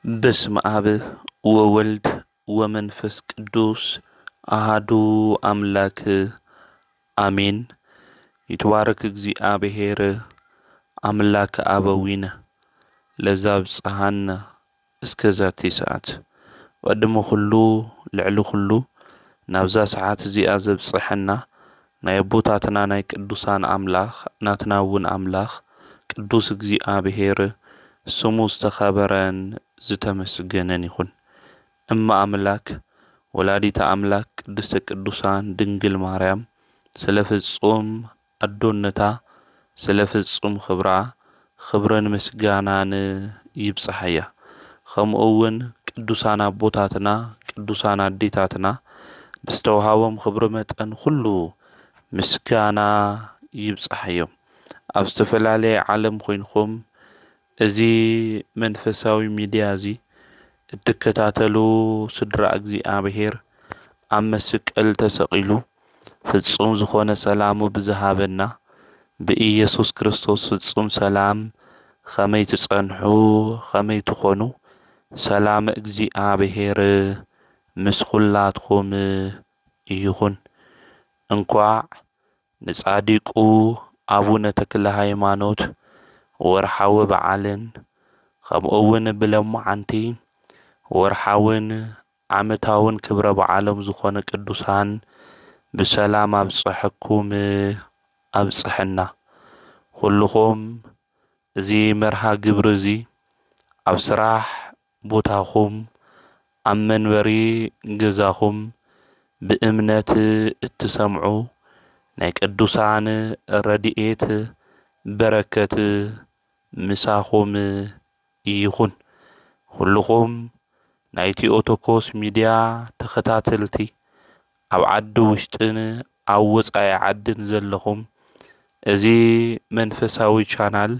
بسم آب وولد ومنفس قدوس أحدو أملاك آمين يتبارك እግዚአብሔር أملاك أبوين لزاب صحان اسكزاتي ساعت وقدم خلو لعلو خلو نابزا ساعات زي أزب صحنا نايبوتاتنا ناي قدوسان أملاخ ناتناون أملاخ قدوس እግዚአብሔር سمو استخابران زتمسجنن يخون أما أملاك ولاديت أملاك قدست قدوسان دنجل مريم سلفصوم أدونتا سلفصوم خبرن مسجانان يبصحيا خمؤون قدوسان أبوتاتنا قدوسان أديتاتنا بستوهاوم خبرمت أن خلو مسجانا يبصحيا أبستفلالي عالم خوينكم أزي منفساوي ميديا زي الدكتاتلو سدرا እግዚአብሔር أمسك التسقيلو فتصوم زخونة سلامو بزهابنا بإيسوس كريستوس فتصوم سلام خمي تصنحو خمي تخونو سلام እግዚአብሔር مسخلاتكم يخون انقع نصادقو أبونا تكل هايمانوت ورحاو بعالن خمؤون بلم عنتي ورحاون عمتاون كبر بعالم زخون قدوسان بسلام أبصحكم أبصحنا كلكم زي مرها جبرزي أبصراح بوتاخم أمن وري جزاخم بإمنة التسمعو نايك قدوسان رديئت بركة مساخم يخون كلكم نايتي أوتوكوس ميديا تختاتلتي أو عدو وشتن أو وصاي عدن زلهم ازي منفساوي channel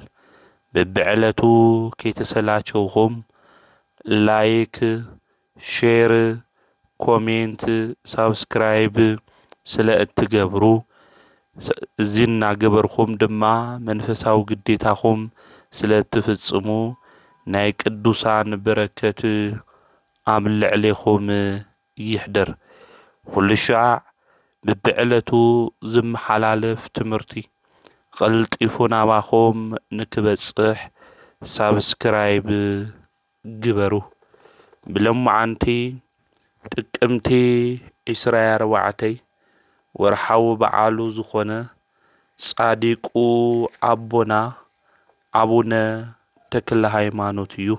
ببعلتو كي تسلاتشوهم لايك شير كومنت سبسكرايب سلا اتقبرو زينا قبركم دما منفساو قديتاكم سلا تفتصمو ناي قدوسان بركة عامل عليكم يحضر كل شاع ببعلتو زم حلالف تمرتي قلت يفونا باخم نكبصح سبسكرايب جبرو بلم عنتي تقمتي إسرائيل وعتي ورحاو بعالو زخونه صادقو أبونا تكل هايمانوتيو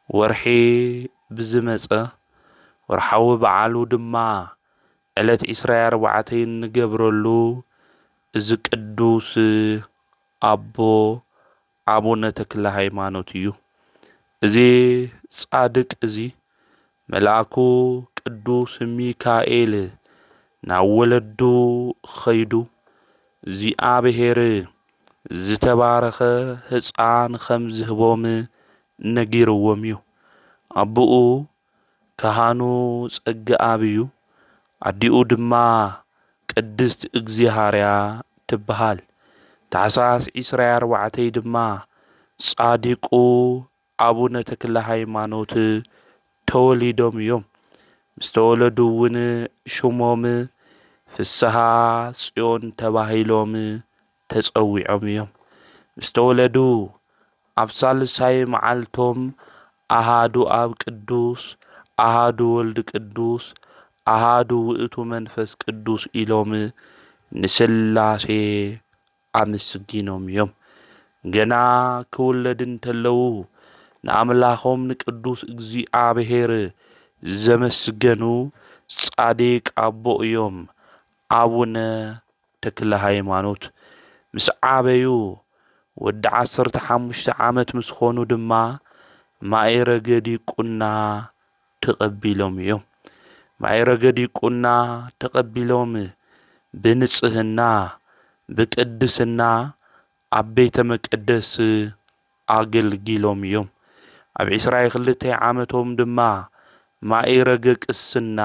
ورحي بزمصه ورحاو بعالو دما علت إسرائيل وعتين نجبرلو إز قدوس أبونا تكل هايمانوتيو إزي صادق إزي ملاكو قدوس ميكائيل ناولدو خيدو እግዚአብሔር ዝተባረኸ ህፃን ከም ዝህቦም ነጊርዎም እዩ አብኡ ካህኑ ጸጋብ እዩ አዲኡ ድማ ቅድስት እግዚአብሔርያ ትበሃል ታኅሳስ 24 ድማ ጻዲቁ አቡነ ተክለ ሃይማኖት ተወሊዶም እዮም ምስተወለዱውን ሽሞም ፍስሃ ጽዮን ተባሂሎም ተጸዊዖም እዮም ምስተወለዱ ኣብ ሳልሳይ መዓልቶም አሃዱ አብ ቅዱስ አሃዱ ወልድ ቅዱስ አሃዱ ውእቱ መንፈስ ቅዱስ ኢሎም ንስላሴ አመስጊኖም እዮም ገና ክውለድን ተለው ንአምላኾም ንቅዱስ እግዚአብሔር ዘመስገኑ ጻዲቅ አቦ እዮም አቡነ ተክለ ሃይማኖት ምስ ዓበዩ ወዲ 15 ዓመት ምስ ኾኑ ድማ ማዕረገ ዲቁና ተቀቢሎም እዮም ማዕረገ ዲቁና ተቀቢሎም በንጽህና በቅድስና ኣብ ቤተ መቅደስ አገልግሎም እዮም ኣብ 22 ዓመቶም ድማ ማዕረገ ቅስና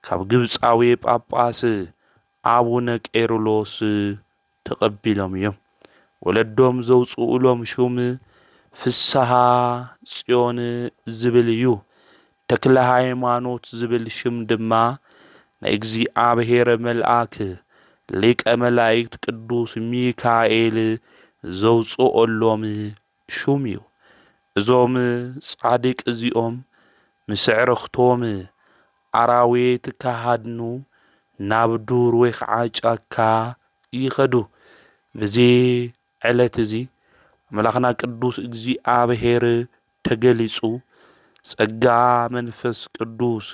ካብ ግብጻዊ ጳጳስ አቡነ ቄርሎስ ተቀቢሎም እዮም ወለዶም ዘውጽኡሎም ሹም ፍስሃ ጽዮን ዝብል እዩ ተክለ ሃይማኖት ዝብል ሽም ድማ ናይ እግዚአብሔር መልአክ ሊቀ መላእክት ቅዱስ ሚካኤል ዘውፅኦሎም ሹም እዩ እዞም ጻድቅ እዚኦም ምስዕርኽቶም አራዊት ካሃድኑ ናብ ዱር ወይ ከዓ ጫካ ይኸዱ በዚ ዕለት እዚ አምላኽና ቅዱስ እግዚአብሔር ተገሊጹ ጸጋ መንፈስ ቅዱስ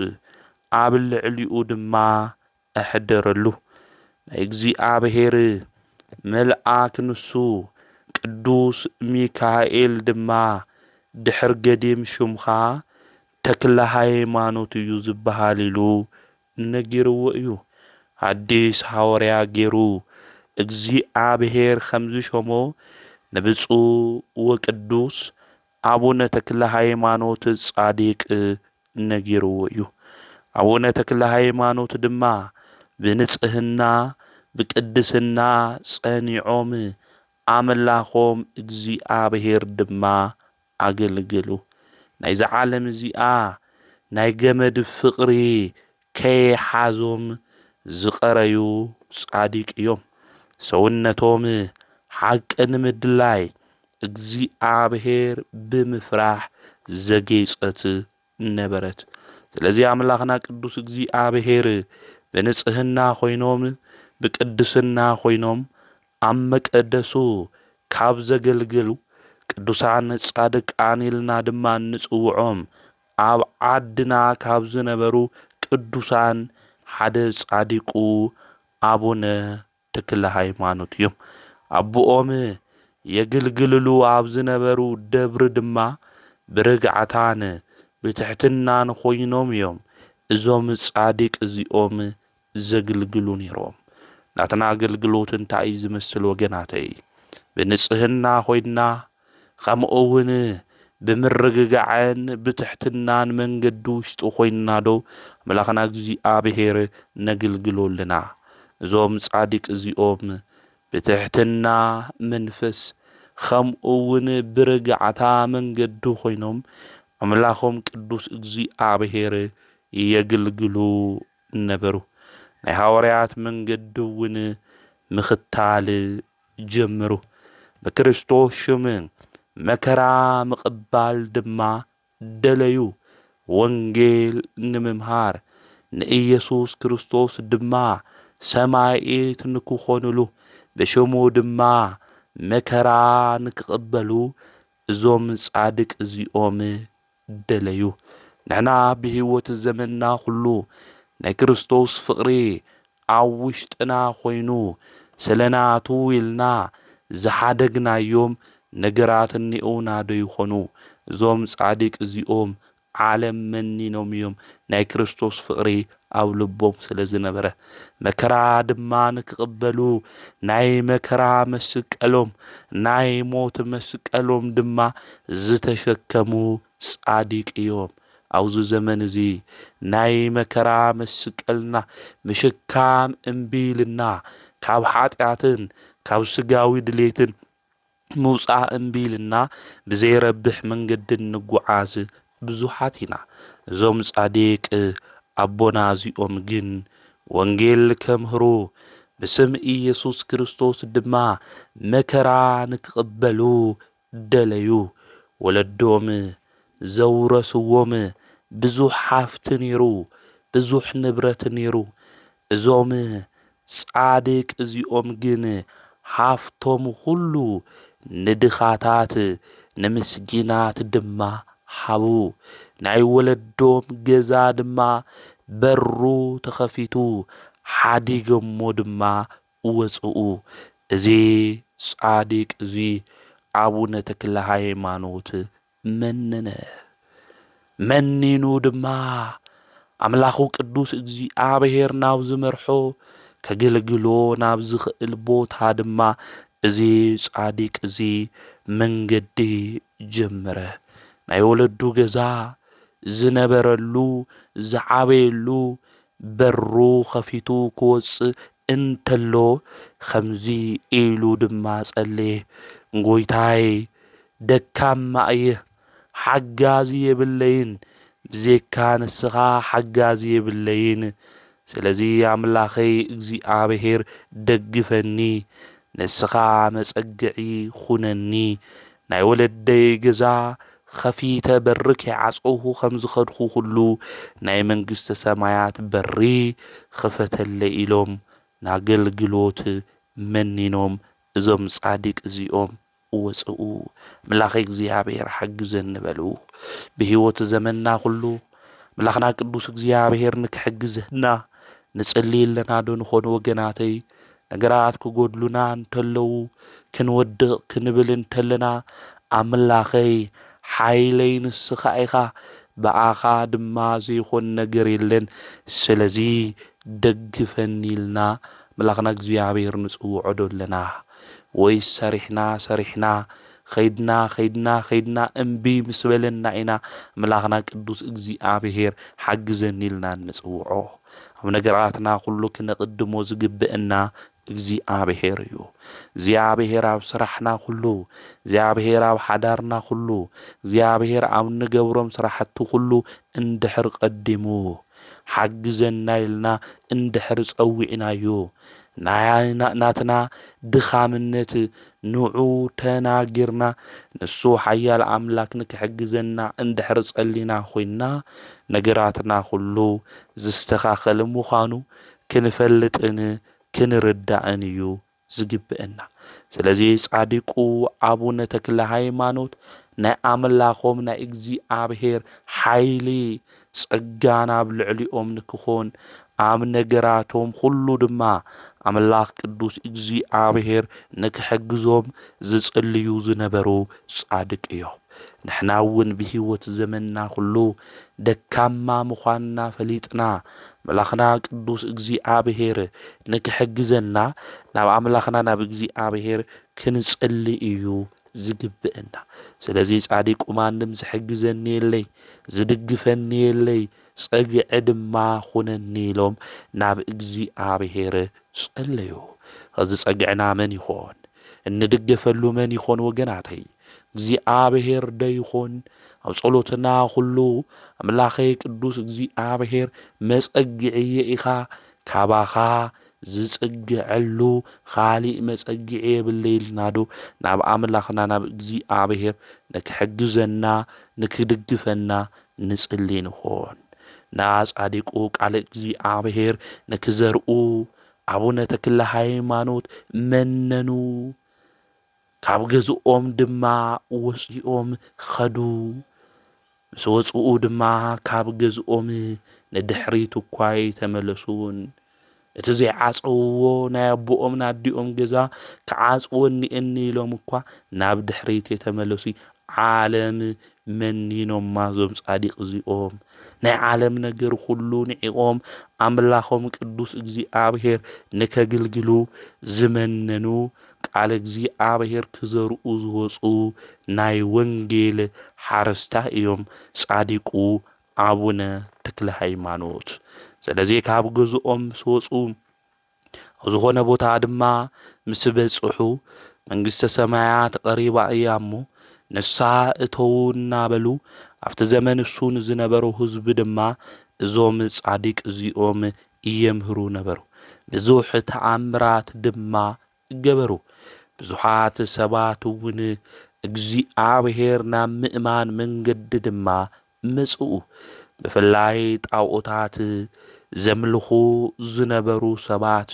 ኣብ ልዕሊኡ ድማ አሕደረሉ ናይ እግዚአብሔር መልአክ ንሱ ቅዱስ ሚካኤል ድማ ድሕር ገዲም ሹምኻ ተክለ ሃይማኖት እዩ ዝበሃል ኢሉ ነጊርዎ እዩ አዲስ ሐዋርያ ገይሩ እግዚአብሔር ከምዚ ሾሞ ንብፁዕ ወቅዱስ አቡነ ተክለ ሃይማኖት ጻድቅ ነጊርዎ እዩ አቡነ ተክለ ሃይማኖት ድማ ብንጽህና ብቅድስና ጸኒዖም አምላኾም እግዚአብሔር ድማ አገልግሉ ናይ ዓለም እዚኣ ናይ ገመድ ፍቅሪ ከይሓዞም ዝቀረዩ ጻድቅ እዮም ሰውነቶም ሓቅን ምድላይ እግዚአብሔር ብምፍራህ ዘጌጸት ነበረት ስለዚህ አምላኽና ቅዱስ እግዚአብሔር በንጽህና ኮይኖም ብቅድስና ኮይኖም ኣብ መቀደሱ ካብ ዘገልግሉ ቅዱሳን ጻድቃን ኢልና ድማ ንጽውዖም ኣብ ዓድና ካብ ዝነበሩ ቅዱሳን ሓደ ጻድቁ አቡነ ተክለ ሃይማኖት እዮም አቦኦም የገልግልሉ ኣብ ዝነበሩ ደብሪ ድማ ብርግዓታን ብትሕትናን ኮይኖም እዮም እዞም ጻድቅ እዚኦም ዘገልግሉ ነይሮም ናትና አገልግሎት እንታይ ዝመስል ወገናተይ ብንጽህና ኮይና ከምኡውን ብምርግጋዕን ብትሕትናን መንገዱ ውሽጡ ኮይና ዶ አምላኽና እግዚአብሔር ነገልግሎልና እዞም ጻድቅ እዚኦም ብትሕትና መንፈስ ከምኡውን ብርግዓታ መንገዱ ኮይኖም አምላኾም ቅዱስ እግዚአብሔር የገልግሉ ነበሩ ናይ ሐዋርያት መንገዱ እውን ምኽታል ጀመሩ በክርስቶስ ሽም መከራ ምቕባል ድማ ደለዩ ወንጌል ንምምሃር ንኢየሱስ ክርስቶስ ድማ ሰማይት ንክኾኑሉ በሽሙ ድማ መከራ ንክቕበሉ እዞም ጻድቅ እዚኦም ደለዩ ንሕና ብህይወት ዘመንና ሁሉ ናይ ክርስቶስ ፍቅሪ ኣብ ውሽጥና ኮይኑ ስለናቱ ኢልና ዝሓደግናዮም ነገራት እኒኡና ዶ ይኾኑ እዞም ጻድቅ እዚኦም ዓለም መኒኖም እዮም ናይ ክርስቶስ ፍቅሪ ኣብ ልቦም ስለ ዝነበረ መከራ ድማ ንክቕበሉ ናይ መከራ መስቀሎም ናይ ሞት መስቀሎም ድማ ዝተሸከሙ ጻድቅ እዮም ኣብዚ ዘመን እዚ ናይ መከራ መስቀልና ምሽካም እምቢልና ካብ ኃጢአትን ካብ ስጋዊ ድሌትን موسى أمبيلنا بزي ربح من قد النقعاز بزوحاتنا زوم صادق أبونا زي أمجن وانجيل كمهرو بسم إيسوس كريستوس دما مكرا نقبلو دليو ولدوم زورسوم بزوح حافتنيرو بزوح نبرتنيرو زوم صادق زي أمجن حافتم كله ندخاتات نمسجينات دما حبو ناي ولدوم جزا دما برو تخفيتو حديق مودما وصعو زي صادق زي عبونا تكل هايمانوت منينو دما أملاخو قدوس اجزي آبهير ناوز مرحو كجلجلو نابزخ البوت هادما زي صادق زي منجدي جمره ناي ولدو جزا زنبرلو زعابيلو برو خفيتو كوس انتلو خمزي إيلو دماس اللي نقويتاي ደካማ እየ ሓጋዚ የብለይን ብዘይካ ንስኻ ሓጋዚ የብለይን ስለዚ ኣምላኸይ እግዚኣብሔር ደግፈኒ ንስኻ መጸግዒ ኹነኒ ናይ ወለደይ ገዛ خفيت برك عصوه خمز خدخو خلو ناي منجست سمايات بري خفت اللي إلوم ناقل قلوت منينوم زم صادق زيوم وسقو ملاخيك زيابير حق زن بلو بهيوت زمننا خلو ملاخنا قدوس زيابير نك حق زهنا نسألي لنا دون خون وقناتي نقرات كقودلنا انتلو كنودق كنبل انتلنا أملاخي حيلي نسخ إيخا بآخا دمازي خون نقريلن سلزي دقفني لنا ملاخنا زيابير نسقو عدو لنا ويس سرحنا خيدنا انبي مسبلنا إنا ملاخنا قدوس እግዚአብሔር حجزني لنا نسقوعو هم نقراتنا كله كنقدمو زقبئنا እግዚአብሔር እዩ እግዚአብሔር ኣብ ስራሕና ኩሉ እግዚአብሔር ኣብ ሓዳርና ኩሉ እግዚአብሔር ኣብ ንገብሮም ስራሕቱ ኩሉ እንድሕር ቀዲሙ ሓግዘና ኢልና እንድሕር ጸዊዕናዮ ናትና ድኻምነት ንዑ ተናጊርና ንሱ ሓያል ኣምላክ ንክሕግዘና እንድሕር ጸሊና ኮይና ነገራትና ኩሉ ዝስተኻኸል ምዃኑ ክንፈልጥን ክንርዳእን እዩ ዝግብአና ስለዚ ጻዲቁ አቡነ ተክለ ሃይማኖት ናይ ኣምላኾም ናይ እግዚአብሔር ሓይሊ ጸጋና ብልዕሊኦም ንክኾን ኣብ ነገራቶም ኩሉ ድማ ኣምላኽ ቅዱስ እግዚአብሔር ንክሕግዞም ዝጽልዩ ዝነበሩ ጻድቅ እዮም ንሕና እውን ብህይወት ዘመንና ኩሉ ደካማ ምዃንና ፈሊጥና መላኽና ቅዱስ እግዚአብሔር ንክሕግዘና ናብ ኣምላኽና ናብ እግዚአብሔር ክንጽሊ እዩ ዝግብአና ስለዚ ጻዲቁ ማንም ዝሕግዘኒ የለይ ዝድግፈኒ የለይ ጸግዕ ድማ ኹነኒ ኢሎም ናብ እግዚአብሔር ጸለዩ እዚ ጸግዕና መን ይኾን እንድገፈሉ መን ይኾን ወገናተይ እግዚአብሔር ዶ ይኾን ኣብ ጸሎትና ኩሉ ኣምላኸይ ቅዱስ እግዚአብሔር መጸግዒየ ኢኻ ካባኻ ዝጽግዐሉ ኻሊእ መጸግዒ የብለይልናዶ ናብ ኣምላኽና ናብ እግዚአብሔር ንክሕግዘና ንክድግፈና ንጽሊ ንኾን ና ጻዲቁ ቃል እግዚአብሔር ንክዘርኡ አቡነ ተክለ ሃይማኖት መነኑ ካብ ገዝኦም ድማ ወፂኦም ኸዱ ምስ ወፅኡ ድማ ካብ ገዝኦም ንድሕሪት እኳ ተመለሱን እቲ ዘይዓጽውዎ ናይ ኣቦኦም ናዲኦም ገዛ ክዓጽውኒ ኢሎም እኳ ናብ ድሕሪት ተመለሱ ዓለም መኒኖም ማዞም ጻዲቅ እዚኦም ናይ ዓለም ነገር ሁሉ ንዒቆም ኣምላኾም ቅዱስ እግዚአብሔር ንከግልግሉ ዝመነኑ ቃል እግዚአብሔር ክዘርኡ ዝወፁ ናይ ወንጌል ሓረስታ እዮም ጻዲቁ አቡነ ተክለ ሃይማኖት ስለዚ ካብ ገዝኦም ስወፁ ዝኾነ ቦታ ድማ ምስ በጽሑ መንግስተ ሰማያት ቀሪባ እያሞ ንሳ እተውና በሉ ኣብቲ ዘመን እሱን ዝነበሩ ህዝቢ ድማ እዞም ጻዲቅ እዚኦም እየምህሩ ነበሩ ብዙሕ ተኣምራት ድማ ገበሩ ብዙሓት ሰባት እውን እግዚአብሔር ናብ ምእማን መንገዲ ድማ መጽኡ ብፍላይ ጣዖታት ዘምልኹ ዝነበሩ ሰባት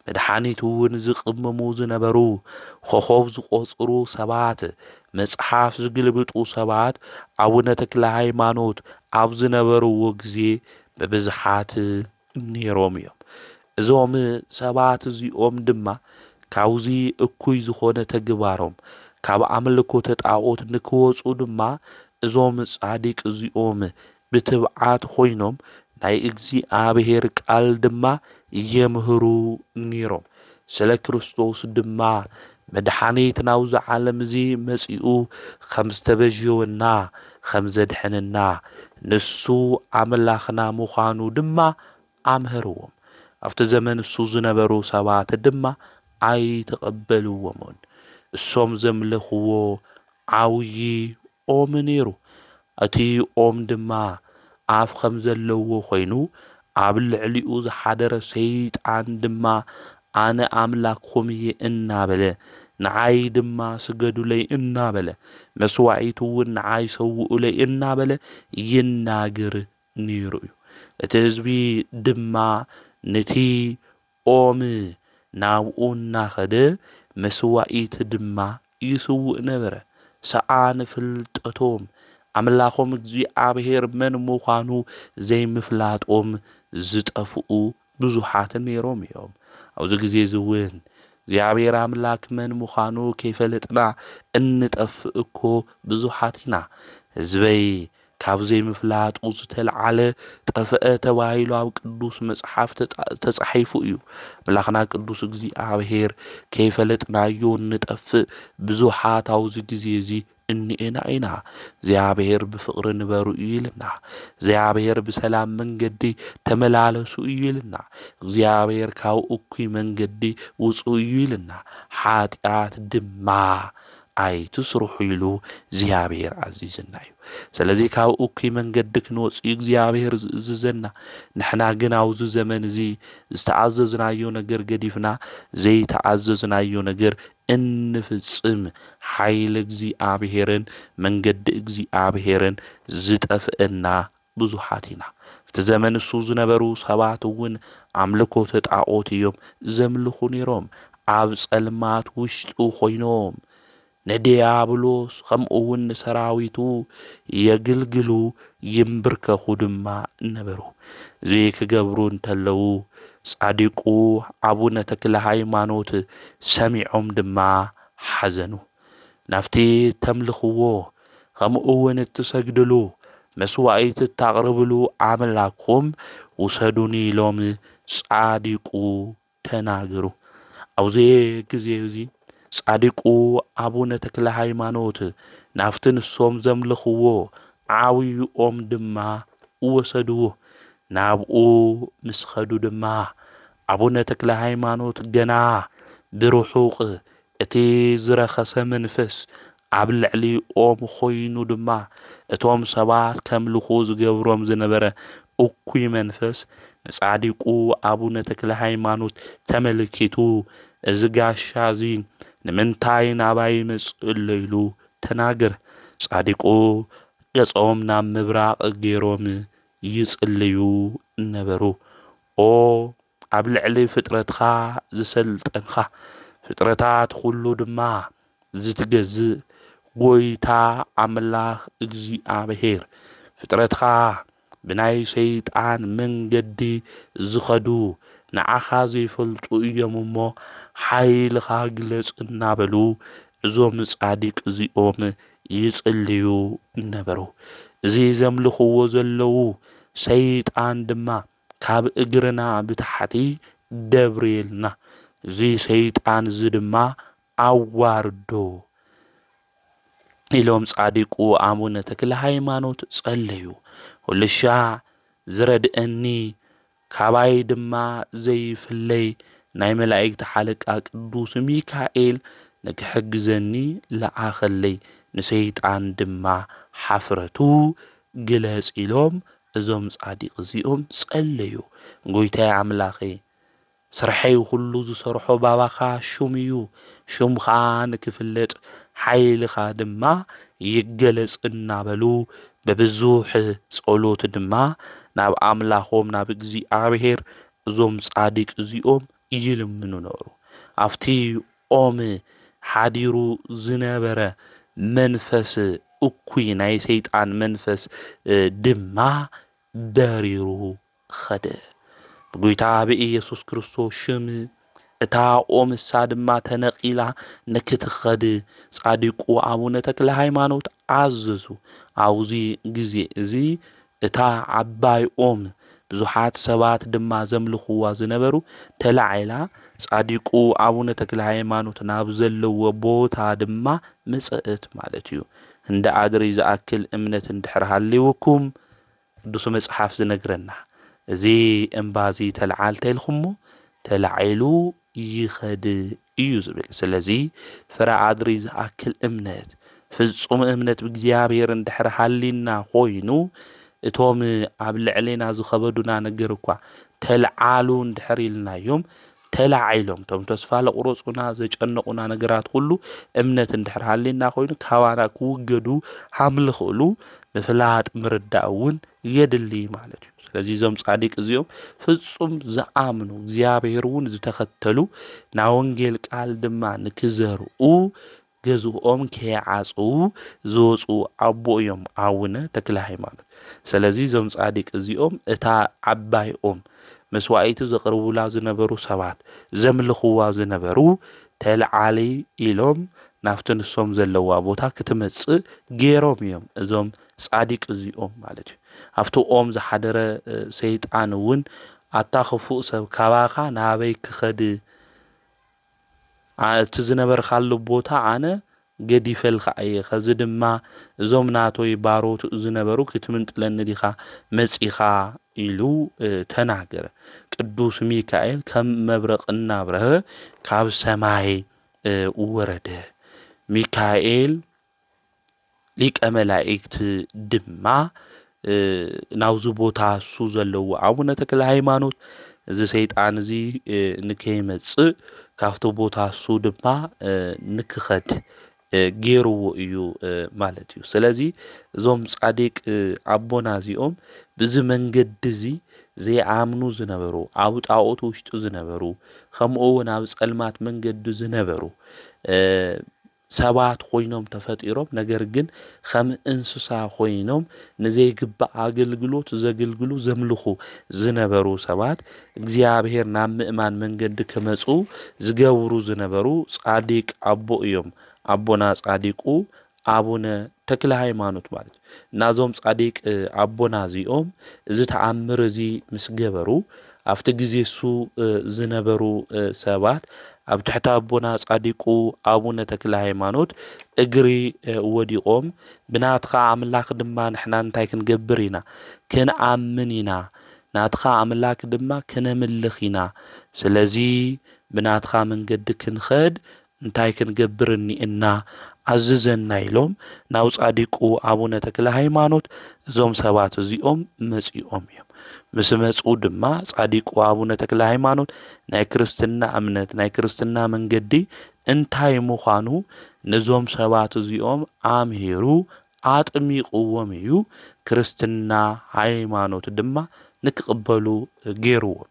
መድኃኒት እውን ዝቕመሙ ዝነበሩ ኮኾብ ዝቆጽሩ ሰባት መጽሓፍ ዝግልብጡ ሰባት አቡነ ተክለ ሃይማኖት ኣብ ዝነበሩዎ ግዜ በብዝሓት ነይሮም እዮም እዞም ሰባት እዚኦም ድማ ካውዚ እኩይ ዝኾነ ተግባሮም ካብ ኣምልኮተ ጣዖት ንክወፁ ድማ እዞም ጻዲቅ እዚኦም ብትብዓት ኮይኖም ናይ እግዚአብሔር ቃል ድማ የምህሩ ነይሮም ስለ ክርስቶስ ድማ መድኃኒት ናውዚ ዓለም እዚ መጺኡ ከም ዝተበጅወና ከም ዘድሕነና ንሱ ኣምላኽና ምዃኑ ድማ ኣምህርዎም ኣብቲ ዘመን እሱ ዝነበሩ ሰባት ድማ ኣይተቐበልዎምን እሶም ዘምልኽዎ ዓውዪ ኦም ነይሩ እቲ ኦም ድማ ኣፍ ከም ዘለዎ ኮይኑ ኣብ ልዕሊኡ ዝሓደረ ሰይጣን ድማ ኣነ ኣምላክኩም እየ እናበለ ንዓይ ድማ ስገዱለይ እናበለ መስዋዕቱ እውን ንዓይ ሰውኡለይ እናበለ ይናገር ነይሩ እዩ እቲ ህዝቢ ድማ ነቲ ኦም ናብኡ እናኸደ መስዋዕት ድማ ይስውእ ነበረ ሰኣን ፍልጠቶም ኣምላኾም እግዚኣብሔር መን ምዃኑ ዘይምፍላጦም ዝጠፍኡ ብዙሓት ነይሮም እዮም ኣብዚ ግዜ እውን እግዚአብሔር አምላክ መን ምዃኑ ከይፈለጥና እንጠፍእ እኮ ብዙሓት ኢና ህዝበይ ካብ ዘይምፍላጡ ዝተልዓለ ጠፍአ ተባሂሉ ኣብ ቅዱስ መጽሓፍ ተጻሒፉ እዩ አምላኽና ቅዱስ እግዚአብሔር ከይፈለጥናዮ እንጠፍእ ብዙሓት ኣብዚ ግዜ እዚ እኒአና ኢና እግዚአብሔር ብፍቅሪ ንበሩ ይልና እግዚአብሔር በሰላም መንገዲ ተመላለሱ ይልና እግዚአብሔር ካብ እኩይ መንገዲ ውፁ ይልና ኃጢአት ድማ ኣይትስሩሑ ኢሉ እግዚአብሔር አዚዝና እዩ ስለዚ ካብ እኩይ መንገዲ ክንወፅ እግዚአብሔር ዝዘና ንሕና ግን ኣብዚ ዘመን እዚ ዝተዓዘዝናዮ ነገር ገዲፍና ዘይተዓዘዝናዮ ነገር እንፍጽም ኃይል እግዚአብሔርን መንገዲ እግዚአብሔርን ዝጠፍአና ብዙሓት ኢና እቲ ዘመን እሱ ዝነበሩ ሰባት እውን ኣምልኮተ ጣዖት እዮም ዘምልኹ ነይሮም ኣብ ጸልማት ውሽጡ ኮይኖም ነዲያብሎስ ከምኡውን ሰራዊቱ የግልግሉ ይምብርከኹ ድማ ነበሩ እዚ ክገብሩ እንተለው ጻድቁ አቡነ ተክለ ሃይማኖት ሰሚዖም ድማ ሓዘኑ ናፍቲ ተምልኽዎ ከምኡውን እትሰግድሉ መስዋዕት እታቅርብሉ አምላክኩም ውሰዱኒ ኢሎም ጻድቁ ተናገሩ ኣብዚ ግዜ እዚ ጻድቁ አቡነ ተክለ ሃይማኖት ናፍቲ ንሶም ዘምልኽዎ ዓብዪ ኦም ድማ ወሰድዎ ናብኡ ምስ ኸዱ ድማ አቡነ ተክለ ሃይማኖት ገና ብሩሑቕ እቲ ዝረኸሰ መንፈስ ኣብ ልዕሊ ኦም ኮይኑ ድማ እቶም ሰባት ከምልኹ ዝገብሮም ዝነበረ እኩይ መንፈስ ንጻድቁ አቡነ ተክለ ሃይማኖት ተመልኪቱ እዚ ጋሻ እዚ ንምንታይ ናባይ መጽእ ኢሉ ተናገር ጻድቁ ገጾም ናብ ምብራቕ ገይሮም ይጽልዩ ነበሩ ኦ ኣብ ልዕሊ ፍጥረትኻ ዝሰልጠንኻ ፍጥረታት ሁሉ ድማ ዝትገዝእ ጎይታ አምላኽ እግዚአብሔር ፍጥረትኻ ብናይ ሰይጣን መንገዲ ዝኸዱ ንዓኻ ዘይፈልጡ እዮም እሞ ሓይልኻ ግለጽ እናበሉ እዞም ጻድቅ እዚኦም ይጽልዩ ነበሩ እዚ ዘምልኽዎ ዘለዉ ሰይጣን ድማ ካብ እግርና ብታሕቲ ደብሬልና እዚ ሰይጣን እዚ ድማ ኣዋርዶ ኢሎም ጻድቁ አቡነ ተክለ ሃይማኖት ጸለዩ ሁልሻ ዝረድአኒ ካባይ ድማ ዘይፍለይ ናይ መላእክት ሓለቃ ቅዱስ ሚካኤል ንክሕግዘኒ ለኣኸለይ ንሰይጣን ድማ ሓፍረቱ ግለጽ ኢሎም እዞም ጻድቅ እዚኦም ጸለዩ ጎይታዬ አምላኸ ስርሐይ ሁሉ ዝሰርሖ ባባኻ ሹም እዩ ሹምኻ ንክፍለጥ ሓይልኻ ድማ ይገለጽ እናበሉ በብዙሕ ጸሎት ድማ ናብ አምላኾም ናብ እግዚአብሔር እዞም ጻድቅ እዚኦም ይልምኑ ነበሩ ኣብቲ ኦም ሓዲሩ ዝነበረ መንፈስ እኩይ ናይ ሰይጣን መንፈስ ድማ በሪሩ ኸደ ብጎይታ በኢየሱስ ክርስቶስ ሽም እታ ኦም እሳ ድማ ተነቂላ ንክትኸድ ጻድቁ አቡነ ተክለ ሃይማኖት አዘዙ ኣብዚ ግዜ እዚ እታ ዓባይ ኦም ብዙሓት ሰባት ድማ ዘምልኽዋ ዝነበሩ ተላዒላ ጻድቁ አቡነ ተክለ ሃይማኖት ናብ ዘለዎ ቦታ ድማ መጽአት ማለት እዩ እንደ አድሪ ዝኣክል እምነት እንድሕር ሃልይውኩም ቅዱስ መጽሓፍ ዝነግረና እዚ እምባዚ ተልዓልተ ኢልኹሞ ተላዒሉ ይኸድ እዩ ዝብል ስለዚ ፍረ አድሪ ዝኣክል እምነት ፍጹም እምነት ብእግዚአብሔር እንድሕር ሃሊና ኮይኑ እቶም ኣብ ልዕሌና ዝኸበዱና ነገር እኳ ተልዓሉ እንድሕር ኢልናዮም ተላዒሎም ቶም ተስፋ ለቁረፁና ዘጨነቁና ነገራት ሁሉ እምነት እንድሕር ሃሊና ኮይኑ ካባና ክውገዱ ሃምልኽእሉ ምፍላጥ ምርዳእ እውን የድሊ ማለት እዩ ስለዚ ዞም ጻዲቅ እዚኦም ፍጹም ዝኣምኑ እግዚአብሔር እውን ዝተኸተሉ ና ወንጌል ቃል ድማ ንክዘርኡ ገዝኦም ከይዓጽው ዝወፁ ኣቦ እዮም ኣቡነ ተክለ ሃይማኖት ስለዚ ዞም ጻዲቅ እዚኦም እታ ዓባይኦም መስዋዕቲ ዘቅርቡላ ዝነበሩ ሰባት ዘምልኽዋ ዝነበሩ ተልዓሊ ኢሎም ናፍቲ ንሶም ዘለዋ ቦታ ክትመጽእ ገይሮም እዮም እዞም ጻዲቅ እዚኦም ማለት እዩ ኣብቲ ኦም ዝሓደረ ሰይጣን እውን ኣታኽፉእ ሰብ ካባኻ ናበይ ክኸድ እቲ ዝነበርካሉ ቦታ ኣነ ገዲፈልካ እየ ከዚ ድማ እዞም ናቶይ ባሮት ዝነበሩ ክትምንጥለኒ ዲኻ መጺኻ ኢሉ ተናገረ ቅዱስ ሚካኤል ከም መብረቕ እናብረኸ ካብ ሰማይ ወረደ ሚካኤል ሊቀ መላእክት ድማ ናውዚ ቦታ እሱ ዘለዎ ኣቡነ ተክለ ሃይማኖት እዚ ሰይጣን እዚ ንከይመጽእ ካብቲ ቦታ እሱ ድማ ንክኸድ ገይርዎ እዩ ማለት እዩ ስለዚ እዞም ጻዲቅ ኣቦና እዚኦም ብዚ መንገዲ እዚ ዘይኣምኑ ዝነበሩ ኣብ ጣዖት ውሽጢ ዝነበሩ ከምኡውን ኣብ ጸልማት መንገዲ ዝነበሩ ሰባት ኮይኖም ተፈጢሮም ነገር ግን ከም እንስሳ ኮይኖም ንዘይግባእ አገልግሎት ዘገልግሉ ዘምልኹ ዝነበሩ ሰባት እግዚአብሔር ናብ ምእማን መንገዲ ከመጹ ዝገብሩ ዝነበሩ ጻዲቅ አቦ እዮም አቦና ጻዲቁ አቡነ ተክለ ሃይማኖት ማለት ናዞም ጻዲቅ አቦና ዚኦም እዚ ተአምር እዚ ምስገበሩ ኣብቲ ግዜ ሱ ዝነበሩ ሰባት ኣብ ትሕቲ አቦና ጻዲቁ አቡነ ተክለ ሃይማኖት እግሪ ወዲቆም ብናትኻ አምላክ ድማ ንሕና እንታይ ክንገብር ኢና ክንኣምን ኢና ናትኻ አምላክ ድማ ክነምልኽ ኢና ስለዚ ብናትኻ መንገዲ ክንኸድ እንታይ ክንገብርኒ እና አዘዘና ኢሎም ናው ጻዲቁ አቡነ ተክለ ሃይማኖት እዞም ሰባት እዚኦም መጺኦም እዮም ምስ መጹ ድማ ጻዲቁ አቡነ ተክለ ሃይማኖት ናይ ክርስትና እምነት ናይ ክርስትና መንገዲ እንታይ ምዃኑ ነዞም ሰባት እዚኦም አምሄሩ አጥሚቁዎም እዩ ክርስትና ሃይማኖት ድማ ንክቅበሉ ገይሩዎም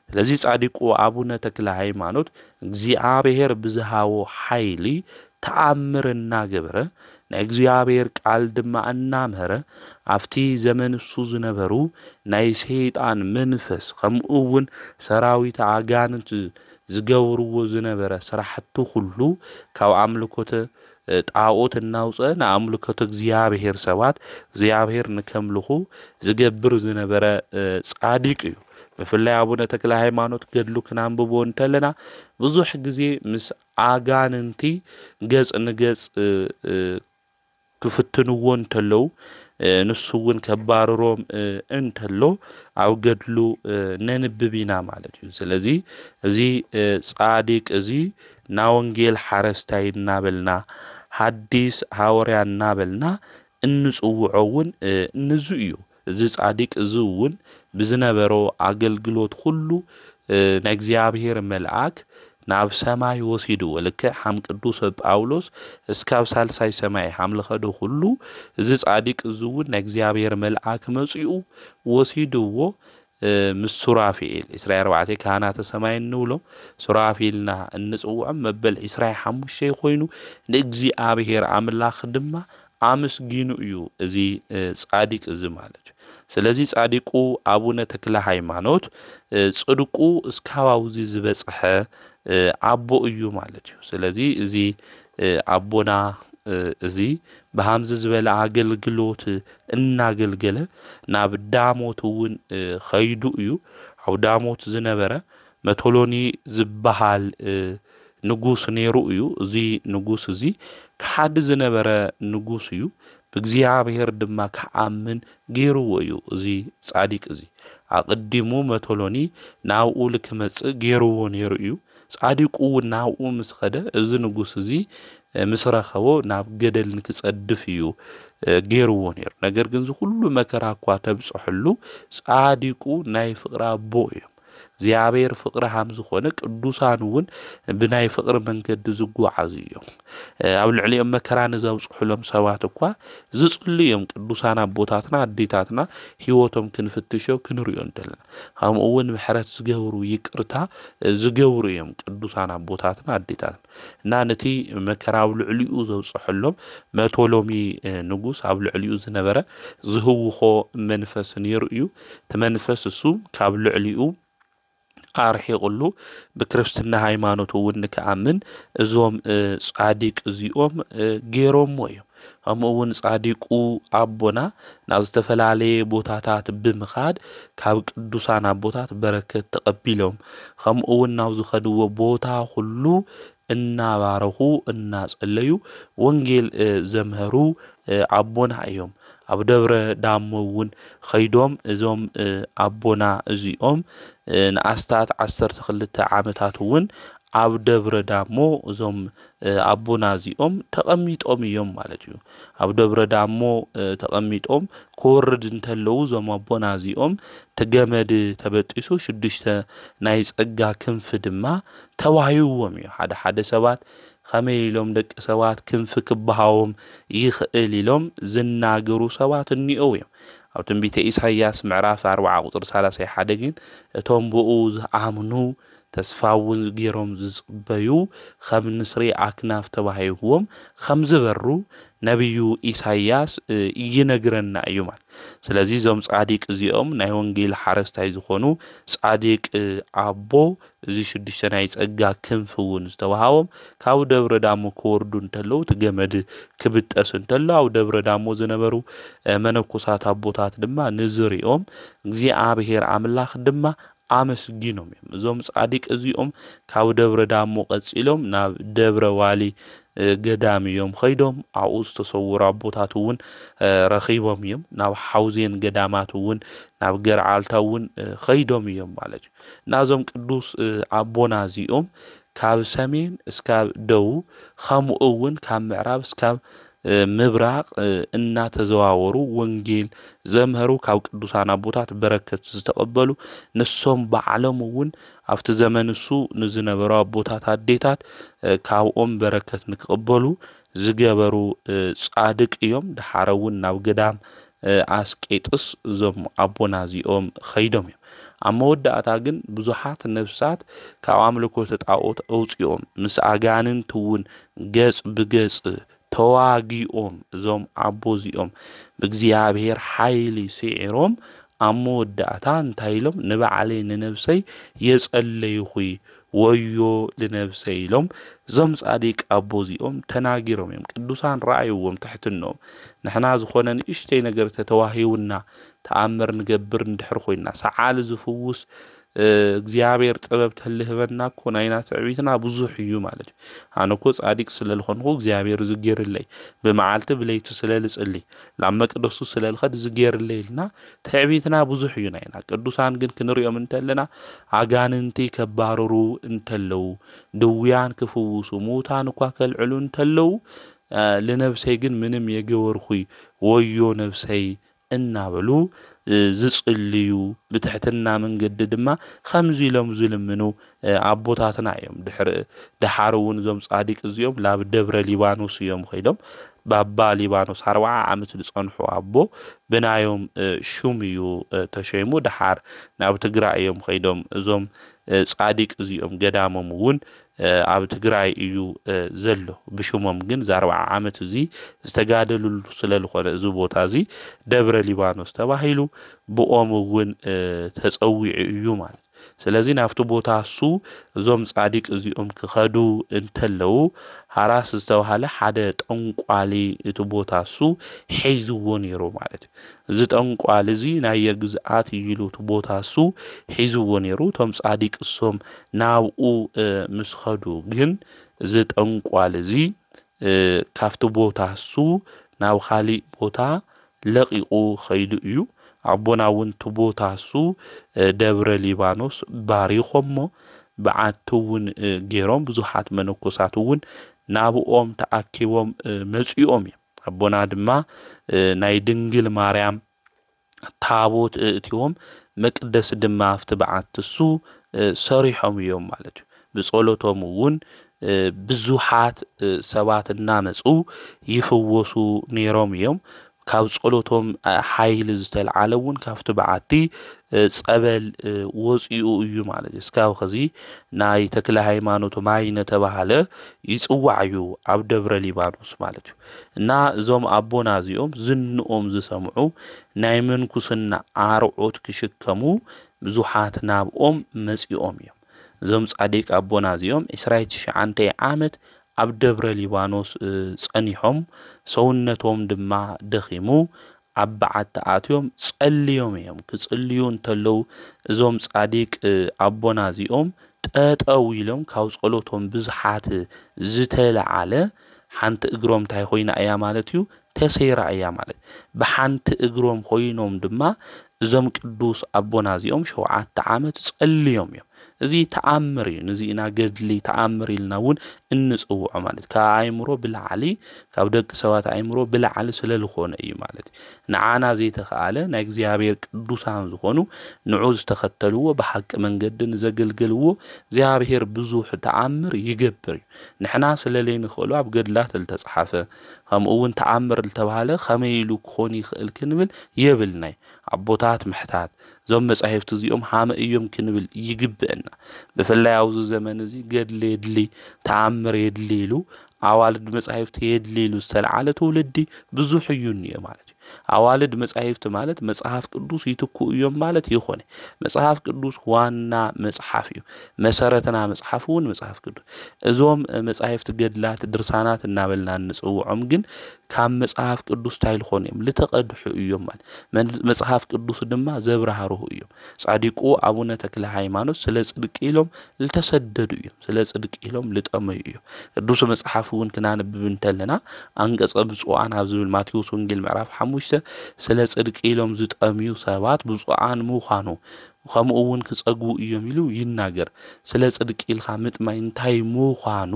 ስለዚህ ጻዲቁ አቡነ ተክለ ሃይማኖት እግዚአብሔር ብዝሃቦ ኃይሊ ተአምርና ገብረ ናይ እግዚአብሔር ቃል ድማ እናምረ አፍቲ ዘመን እሱ ዝነበሩ ናይ ሰይጣን መንፈስ ከምኡውን ሰራዊት አጋንንት ዝገብርዎ ዝነበረ ስራሕቱ ሁሉ ካብ አምልኮተ ጣዖት እናውፀ ንአምልኮተ እግዚአብሔር ሰባት እግዚአብሔር ንከምልኹ ዝገብር ዝነበረ ጻዲቅ እዩ በፍላይ አቡነ ተክለ ሃይማኖት ገድሉ ክናንብቦ እንተለና ብዙሕ ግዜ ምስ አጋንንቲ ገጽ ንገጽ ክፍትንዎ እንተለው ንሱውን ከባርሮም እንተሎ ኣብ ገድሉ ነንብቢና ማለት እዩ ስለዚ እዚ ጻዲቅ እዚ ና ወንጌል ሓረስታይ እናበልና ሐዲስ ሐዋርያ እናበልና እንጽውዖውን ንዙ እዩ እዚ ጻዲቅ እዙውን ብዝነበሮ አገልግሎት ሁሉ ናይ እግዚአብሔር መልአክ ናብ ሰማይ ወሲዱ ወልከ ሐም ቅዱስ ጳውሎስ እስካብ ሳልሳይ ሰማይ ሐምለኸዶ ሁሉ እዚ ጻዲቅ እዙውን ናይ እግዚአብሔር መልአክ መጽኡ ወሲዱዎ ምስ ሱራፊኤል እስራኤል 4 ካህናተ ሰማይ እንውሎም ሱራፊኤልና እንጽውዖም መበል 25 ኮይኑ ለእግዚአብሔር አምላክ ድማ አመስግኑ እዩ እዚ ጻዲቅ እዚ ማለት ስለዚህ ጻዲቁ አቡነ ተክለ ሃይማኖት ጽድቁ እስካባውዚ ዝበጽሐ አቦ እዩ ማለት እዩ ስለዚህ እዚ አቦና እዚ በሃምዝ ዝበለ አገልግሎት እናገልገለ ናብ ዳሞቱን ኸይዱ እዩ አው ዳሞት ዝነበረ መቶሎኒ ዝበሃል ንጉስ ነይሩ እዩ እዚ ንጉስ እዚ ካድ ዝነበረ ንጉስ እዩ በእግዚአብሔር ድማ ከአምን ገይሩዎ እዩ እዚ ጻዲቅ እዚ አቅዲሙ መቶሎኒ ናብኡ ልክመጽእ ገይሩዎ ነይሩ እዩ ጻዲቁ ናብኡ ምስ ኸደ እዚ ንጉስ እዚ ምስ ረኸቦ ናብ ገደል ንክጸድፍ እዩ ገይርዎ ነይሩ። ነገር ግን ዝኩሉ መከራ እኳ ተብጽሕሉ ጻዲቁ ናይ ፍቕሪ ኣቦ እዮም። እግዚአብሔር ፍቅሪ ሃም ዝኾነ ቅዱሳን እውን ብናይ ፍቅሪ መንገዲ ዝጓዓዙ እዮም። ኣብ ልዕሊኦም መከራ ንዘብጽሕሎም ሰባት እኳ ዝጽልዩ እዮም። ቅዱሳን ኣቦታትና ኣዴታትና ህይወቶም ክንፍትሾ ክንሪኦ እንተለና ከምኡ እውን ምሕረት ዝገብሩ ይቅርታ ዝገብሩ እዮም ቅዱሳን ኣቦታትና ኣዴታትና እና ነቲ መከራ ኣብ ልዕሊኡ ዘብጽሕሎም መቶሎሚ ንጉስ ኣብ ልዕሊኡ ዝነበረ ዝህውኾ መንፈስ ነይሩ እዩ። ተመንፈስ እሱ ካብ ልዕሊኡ ኣርሒቁሉ ብክርስትና ሃይማኖት እውን ንከኣምን እዞም ጻዲቅ እዚኦም ገይሮሞ እዮም። ከምኡ እውን ጻዲቁ ኣቦና ናብ ዝተፈላለየ ቦታታት ብምኻድ ካብ ቅዱሳን ኣቦታት በረከት ተቐቢሎም ከምኡ እውን ናብ ዝኸድዎ ቦታ ሁሉ እናባረኹ እናጸለዩ ወንጌል ዘምህሩ ኣቦና እዮም። ኣብ ደብረ ዳሞ እውን ኸይዶም እዞም ኣቦና እዚኦም ንኣስታት 12 ዓመታት እውን ኣብ ደብረ ዳሞ እዞም ኣቦና እዚኦም ተቐሚጦም እዮም ማለት እዩ። ኣብ ደብረ ዳሞ ተቐሚጦም ክወርድ እንተለዉ እዞም ኣቦና እዚኦም ተገመድ ተበጢሱ 6 ናይ ጸጋ ክንፍ ድማ ተዋሂብዎም እዩ። ሓደ ሰባት ከመይ ኢሎም ደቂ ሰባት ክንፍ ክበሃዎም ይኽእል ኢሎም ዝናገሩ ሰባት እኒአው እዮም። ኣብ ትንቢተ ኢሳይያስ ምዕራፍ 40 ቁጥር 31 ግን እቶም ብኡ ዝኣምኑ ተስፋውን ገይሮም ዝጽበዩ ከም ንስሪ ኣክናፍ ተባሂብዎም ከም ዝበሩ ነቢዩ ኢሳይያስ ይነግረና እዩ ማለት። ስለዚ እዞም ጻዲቅ እዚኦም ናይ ወንጌል ሓረስታይ ዝኾኑ ጻዲቅ ኣቦ እዚ 6 ናይ ጸጋ ክንፍ እውን ዝተዋሃቦም ካብ ደብረ ዳሞ ክወርዱ እንተለዉ ትገመድ ክብጠስ እንተሎ ኣብ ደብረ ዳሞ ዝነበሩ መነኮሳት ኣቦታት ድማ ንዝሪኦም እግዚአብሔር ኣምላኽ ድማ ኣመስጊኖም እዮም። እዞም ጻዲቅ እዚኦም ካብ ደብረ ዳሞ ቀጺሎም ናብ ደብረ ዋሊ ገዳም እዮም ኸይዶም ኣብኡ ዝተሰውሩ ኣቦታት እውን ረኺቦም እዮም። ናብ ሓውዜን ገዳማት እውን ናብ ገርዓልታ እውን ኸይዶም እዮም ማለት እዩ። ናዞም ቅዱስ ኣቦና እዚኦም ካብ ሰሜን እስካብ ደቡብ ከምኡ እውን ካብ ምዕራብ እስካብ ምብራቅ እናተዘዋወሩ ወንጌል ዘምህሩ ካብ ቅዱሳን ኣቦታት በረከት ዝተቀበሉ ንሶም በዓሎም እውን ኣብቲ ዘመን እሱ ንዝነበሩ ኣቦታት ኣዴታት ካብኦም በረከት ንክቀበሉ ዝገበሩ ጻድቅ እዮም። ድሓረ እውን ናብ ገዳም ኣስቄጥስ እዞም ኣቦና እዚኦም ኸይዶም እዮም። ኣብ መወዳእታ ግን ብዙሓት ነፍሳት ካብ ኣምልኮተ ጣዖት ኣውፂኦም ምስ ኣጋንንት እውን ገጽ ብገጽ ተዋጊኦም እዞም ኣቦ እዚኦም ብእግዚአብሔር ሓይሊ ስዒሮም ኣብ መወዳእታ እንታይ ኢሎም ንባዕለይ ንነብሰይ የጸለይኹ ወዮ ለነብሰይ ኢሎም እዞም ጻዲቅ ኣቦ እዚኦም ተናጊሮም እዮም። ቅዱሳን ረኣይዎም ትሕትኖም ንሕና ዝኾነ ንእሽተይ ነገር ተተዋሂውና ተኣምር ንገብር እንድሕር ኮይና ሰዓል ዝፍውስ እግዚአብሔር ጥበብ ተልህበና እኮ ናይና ትዕቢትና ብዙሕ እዩ ማለት እዩ። ኣነ እኮ ጻዲቅ ስለልኾንኩ እግዚአብሔር ዝገይርለይ ብመዓልቲ ብለይቲ ስለልጽልይ ናብ መቅደሱ ስለልኸድ ዝገይርለይ ኢልና ትዕቢትና ብዙሕ እዩ ናይና። ቅዱሳን ግን ክንሪኦም እንተለና ኣጋንንቲ ከባረሩ እንተለዉ ድውያን ክፍውሱ ሙታን እኳ ከልዕሉ እንተለዉ ለነብሰይ ግን ምንም የገበርኩ ወዮ ነብሰይ እናበሉ ዝጽልዩ ብትሕትና መንገዲ ድማ ከምዚ ኢሎም ዝልምኑ ኣቦታትና እዮም። ድሓር እውን እዞም ጻዲቅ እዚኦም ናብ ደብረ ሊባኖስ እዮም ኸይዶም ባባ ሊባኖስ 40 ዓመት ዝጸንሑ ኣቦ ብናዮም ሹም እዩ ተሸይሙ ድሓር ናብ ትግራይ እዮም ኸይዶም እዞም ጻዲቅ እዚኦም ገዳሞም እውን ኣብ ትግራይ እዩ ዘሎ። ብሽሞም ግን 40 ዓመት እዚ ዝተጋደሉሉ ስለልኾነ እዚ ቦታ እዚ ደብረ ሊባኖስ ተባሂሉ ብኦም እውን ተጸዊዑ እዩ ማለት። ስለዚ ናብቲ ቦታ እሱ እዞም ጻዲቅ እዚኦም ክኸዱ እንተለዉ ሃራስ ዝተባሃለ ሓደ ጠንቋሊ እቲ ቦታ እሱ ሒዝዎ ነይሩ ማለት እዩ። እዚ ጠንቋሊ እዚ ናይ የግዝኣት ኢሉ እቲ ቦታ እሱ ሒዝዎ ነይሩ። እቶም ጻዲቅ እሶም ናብኡ ምስ ኸዱ ግን እዚ ጠንቋሊ እዚ ካብቲ ቦታ እሱ ናብ ካሊእ ቦታ ለቂቁ ኸይዱ እዩ። ኣቦና እውን እቲ ቦታ እሱ ደብረ ሊባኖስ ባሪኾሞ በዓቱውን ገይሮም ብዙሓት መነኮሳቱውን ናብኦም ተኣኪቦም መጽኦም አቦና ድማ ናይ ድንግል ማርያም ታቦት እትዮም መቅደስ ድማ አፍቲ በዓትሱ ሰሪሖም እዮም ማለት እዩ ብጸሎቶም እውን ብዙሓት ሰባትና መጹ ይፍወሱ ነይሮም እዮም ካብ ጸሎቶም ኃይል ዝተልዓለውን ካብቲ በዓቲ ጸበል ወጽኡ እዩ ማለት እዩ እስካብ ኸዚ ናይ ተክለ ሃይማኖት ማይነ ተባሃለ ይጽዋዕ እዩ ኣብ ደብረ ሊባኖስ ማለት እዩ እና እዞም አቦና እዚኦም ዝንኦም ዝሰምዑ ናይ መንኩስና አርዖት ክሽከሙ ብዙሓት ናብኦም መጽኦም እዮም እዞም ጻዲቅ አቦና እዚኦም 29 ዓመት ኣብ ደብረ ሊባኖስ ጸኒሖም ሰውነቶም ድማ ደኺሙ ኣብ በዓቲ ኣትዮም ጸልዮም እዮም ክጽልዩ እንተለው እዞም ጻዲቅ አቦና እዚኦም ጠጠው ኢሎም ካብ ጸሎቶም ብዙሓት ዝተለዓለ ሓንቲ እግሮም ታይ ኮይና እያ ማለት እዩ ተሰይራ እያ ማለት በሓንቲ እግሮም ኮይኖም ድማ እዞም ቅዱስ አቦና እዚኦም 7 ዓመት ጸልዮም እዮም እዚ ተአምር እዩ ነዚ ኢና ገድሊ ተአምር ኢልናውን እንጽውዖ ማለት ከአይምሮ ብላዕሊ ካብ ደቂ ሰባት አይምሮ ብላዕሊ ስለልኾነ እዩ ማለት ንዓና ዘይተኻለ ናይ እግዚአብሔር ቅዱሳን ዝኾኑ ንዑ ዝተኸተልዎ በሐቅ መንገድን ዘገልገልዎ እግዚአብሔር ብዙሕ ተአምር ይገብር ንሕና ስለለይ ንኽእሉ ኣብ ገድላት ዝተጻሓፈ ከምኡውን ተአምር ዝተባሃለ ከመይሉ ክኾን ይኽእል ክንብል የብልናይ አቦታት ምሕታት ዞም መጻሕፍት እዚኦም ሃመ እዮም ክንብል ይግብአና በፈላይ ኣብዚ ዘመን እዚ ገድሊ የድሊ ተአምር የድሊ ኢሉ አዋልድ መጻሕፍት የድሊ ኢሉ ዝተልዓለ ትውልዲ ብዙሕ እዩ እኒአ ማለት እዩ አዋልድ መጻሕፍት ማለት መጽሐፍ ቅዱስ ይትኩ እዮም ማለት ይኾነ መጽሐፍ ቅዱስ ዋና መጽሐፍ እዩ መሰረተና መጽሐፉን መጽሐፍ ቅዱስ እዞም መጻሕፍት ገድላት ድርሳናት እናበልና እንጽውዖም ግን ካብ መጽሐፍ ቅዱስ ታይልኾነ እዮም ልተቀድሑ እዮም ማለት መጽሐፍ ቅዱስ ድማ ዘብራህሩሁ እዮም ጻዲቁ አቡነ ተክለ ሃይማኖት ስለ ጽድቅ ኢሎም ልተሰደዱ እዮም ስለ ጽድቅ ኢሎም ልጠመዩ እዮም ቅዱስ መጽሐፉን ክናንብብ እንተለና አንቀጸ ብፁዓን ኣብ ዝብል ማቴዎስ ወንጌል ምዕራፍ 5 ስለ ጽድቅ ኢሎም ዝጠምዩ ሰባት ብፁዓን ምዃኑ ከምኡውን ክጸግቡ እዮም ኢሉ ይናገር ስለ ጽድቅ ኢልኻ ምጥማይ እንታይ ምዃኑ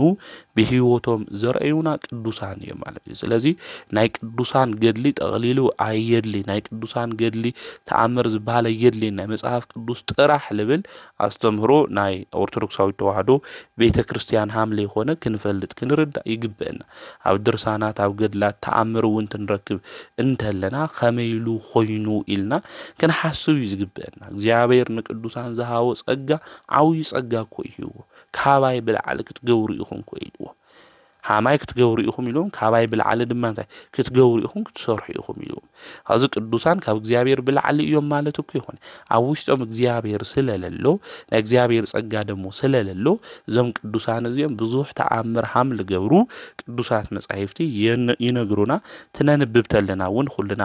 ብህይወቶም ዘርአዩና ቅዱሳን እዮም ማለት እዩ ስለዚ ናይ ቅዱሳን ገድሊ ጠቕሊሉ አየድሊ ናይ ቅዱሳን ገድሊ ተአምር ዝበሃለ የድሊ ናይ መጽሐፍ ቅዱስ ጥራሕ ልብል አስተምህሮ ናይ ኦርቶዶክሳዊት ተዋህዶ ቤተክርስቲያን ሃምለ ይኾነ ክንፈልጥ ክንርዳእ ይግብአና ኣብ ድርሳናት ኣብ ገድላት ተአምር እውን ትንረክብ እንተለና ከመይሉ ኾይኑ ኢልና ክንሓስብ ይግብአና እግዚአብሔር ንቅዱሳን ዝሃቦ ጸጋ ዓውይ ጸጋ እኮ እዩ ካባይ ብልዓል ክትገብሩ ኢኹም እኮ ኢልዎ ሃማይ ክትገብሩ ኢኹም ኢሎም ካባይ ብልዓል ድማ እንታይ ክትገብሩ ኢኹም ክትሰርሑ ኢኹም ኢሎም ኣብዚ ቅዱሳን ካብ እግዚአብሔር ብልዓል እዮም ማለት እኮ ይኾነ ኣብ ውሽጦም እግዚአብሔር ስለለሎ ናይ እግዚአብሔር ጸጋ ደሞ ስለለሎ እዞም ቅዱሳን እዚኦም ብዙሕ ተአምር ሃም ልገብሩ ቅዱሳት መጻሕፍቲ ይነግሩና ትነንብብ ተለና እውን ሁሉና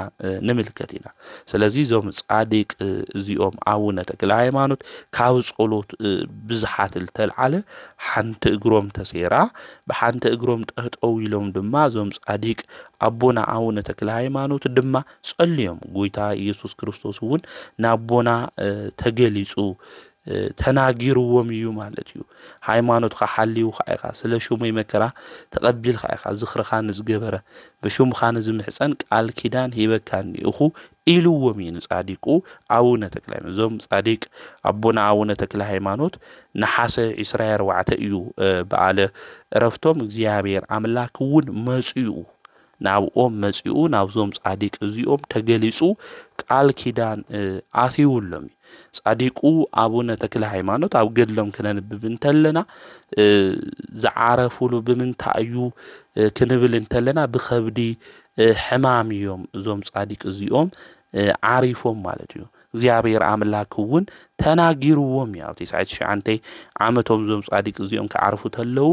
ንምልከት ኢና ስለዚ እዞም ጻዲቅ እዚኦም አቡነ ተክለ ሃይማኖት ካብ ጸሎት ብዙሓት ልተልዓለ ሓንቲ እግሮም ተሰይራ በሓንቲ እግሮም ጠጠው ኢሎም ድማ እዞም ጻዲቅ አቦና አቡነ ተክለ ሃይማኖት ድማ ጸልዮም ጎይታ ኢየሱስ ክርስቶስ እውን ናቦና ተገሊጹ ተናጊርዎም እዩ ማለት እዩ ሃይማኖት ሓልዩ ኻይኻ ስለ ሹመይ መከራ ተቀቢል ኻይኻ ዝኽርኻ ንዝገበረ በሹምኻ ንዝምሕፀን ቃል ኪዳን ሂበካኒ ኢኹ ኢሉዎም እዩ ጻዲቁ አቡነ ተክለ ሃይማኖት እዞም ጻዲቅ አቦና አቡነ ተክለ ሃይማኖት ነሐሰ 24 እዩ በዓለ ዕረፍቶም እግዚአብሔር አምላክ እውን መጽኡ ናብኦም መጽኡ ናብዞም ጻዲቅ እዚኦም ተገሊጹ ቃል ኪዳን አትይውሎም ጻዲቁ አቡነ ተክለ ሃይማኖት ኣብ ገድሎም ክነንብብ እንተለና ዝዓረፉሉ ብምንታዩ ክንብል እንተለና ብኸብዲ ሕማም እዮም እዞም ጻዲቅ እዚኦም ዓሪፎም ማለት እዩ እግዚአብሔር አምላክ እውን ተናጊርዎም ያው 99 ዓመቶም ዞም ጻዲቅ እዚኦም ከዓርፉ ተለው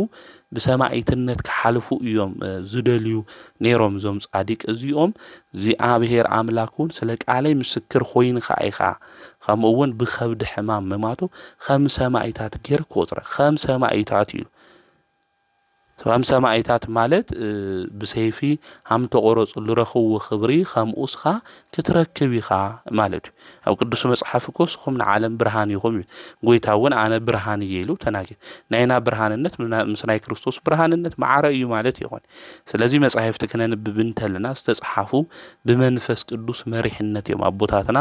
ብሰማዕትነት ከሓልፉ እዮም ዝደልዩ ነይሮም ዞም ጻዲቅ እዚኦም እግዚአብሔር አምላኩን ስለ ቃለይ ምስክር ኾይንኻ ኢኻ ከምኡውን ብኸብዲ ሕማም መማቶ ከም ሰማዕታት ገይር ቆጽረ ከም ሰማዕታት እዩ هم سماعيتات مالت بسيفي هم تقرص لرخو خبري خمؤسخا كتركبيخا مالت او قدس مصحفكوس خم عالم برهان يخم قويتاون انا برهان يلو تناجي ناينا برهانነት مسناي ክርስቶስ برهانነት معاره እዩ ማለት ይሆን ስለዚህ መጽሐፍት ከነንብብንተልና ዝተጽሐፉ በመንፈስ ቅዱስ መሪሕነት እዮም አቦታትና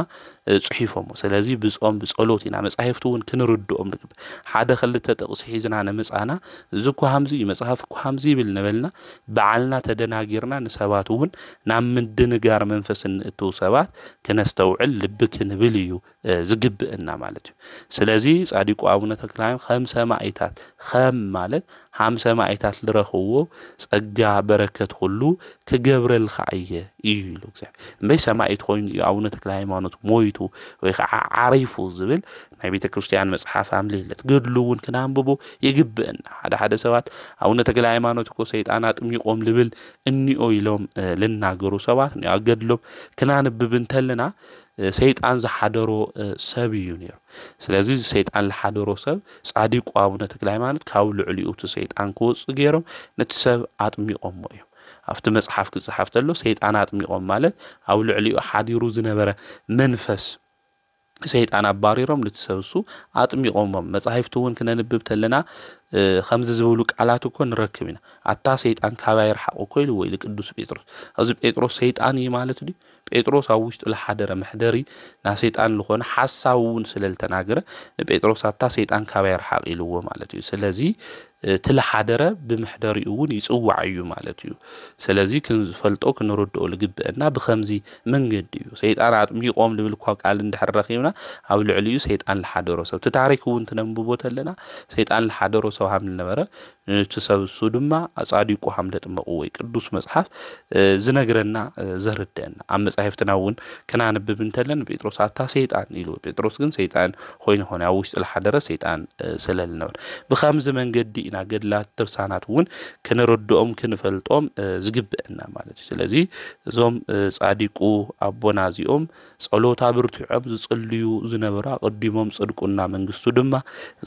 ጽሒፎም ስለዚህ ብጾም ብጸሎት ኢና መጽሐፍቱን ክንርድኦም ልክ ሓደ ክልተ ጥቅስ ሒዝና ነምጻና ዝኩ ሃምዚ መጽሐፍ ኩ ሃምዚ ብል ነበልና በዓልና ተደናጊርና ንሰባቱን ናብ ምንድንጋር መንፈስን እቱ ሰባት ከነስተውዕል ልብክን ብል እዩ ዝግብእና ማለት እዩ ስለዚህ ጻዲቁ አቡነ ተክለሃይማኖት ከም ሰማዕታት ከም ማለት ሃም ሰማዕታት ልረኽዎ ጸጋ በረከት ሁሉ ክገብረልካ እየ ይሉ እግዚአብሔር እምበይ ሰማዕት ኮይኑ አቡነ ተክለሃይማኖት ሞይቱ ወይ ዓሪፉ ዝብል ናይ ቤተ ክርስቲያን መጽሐፍ አምለለት ገድሉውን ክናንብቦ ይግብእና ሓደ ሰባት አቡነ ተክለሃይማኖት እኮ ሰይጣን አጥሚቆም ልብል እንኦ ኢሎም ልናገሩ ሰባት ነው ያገድሎም ክናንብብ እንተልና ሰይጣን ዘሐደሮ ሰብ እዩ ነይሩ ስለዚህ ሰይጣን ለሐደሮ ሰብ ጻዲቁ አቡነ ተክለሃይማኖት ካብ ልዕሊኡቱ ሰይጣን ክወጽ ገይሮም ነቲ ሰብ አጥሚቆም እዩ አፍተ መጽሐፍ ክጽሐፍ ተሎ ሰይጣን አጥሚቆም ማለት ኣብ ልዕሊኡ ሓዲሩ ዝነበረ መንፈስ ሰይጣን አባሪሮም ልትሰብሱ አጥሚቆም መጽሐፍቱን ከነንብብ ተለና خمس زبولك على تكون ركبنا عتا سيطان كباير حقو كويل ويل قدوس بيتروس ازو بيتروس سيطان يمالت دي بيتروس اوشت لحدر محدري نا سيطان لخون حساون سلل تناغر بيتروس عتا سيطان كباير حق يلو مالتي سلازي تلحدره بمحدريون يصوعيو مالتي سلازي كنفلطو كنردو لغبنا بخمزي منغديو سيطان عطمي قوم لبلكو قال اندحرخينا او لعليو سيطان لحدرو سب تتاريخون تنببو تلنا سيطان لحدرو ሰውሃም ነበረ ተሰብሱ ድማ አጻዲቁ ሐምለት መቆይ ቅዱስ መጽሐፍ ዝነግረና ዘርደና አመጻሕፍትናውን ከናንብብ እንተለን ጴጥሮስ አታ ሰይጣን ይሉ ጴጥሮስ ግን ሰይጣን ሆይን ሆነ ውስጥ ለሐደረ ሰይጣን ስለል ነበር በኸምዝ መንገድ ኢና ገድላት ተርሳናቱን ከነረዶም ከነፈልጦም ዝግብእና ማለት ስለዚህ ዞም ጻዲቁ አቦናዚኦም ጸሎታ ብርቱዖም ዝጽልዩ ዝነበራ ቀዲሞም ጽድቁና መንግስቱ ድማ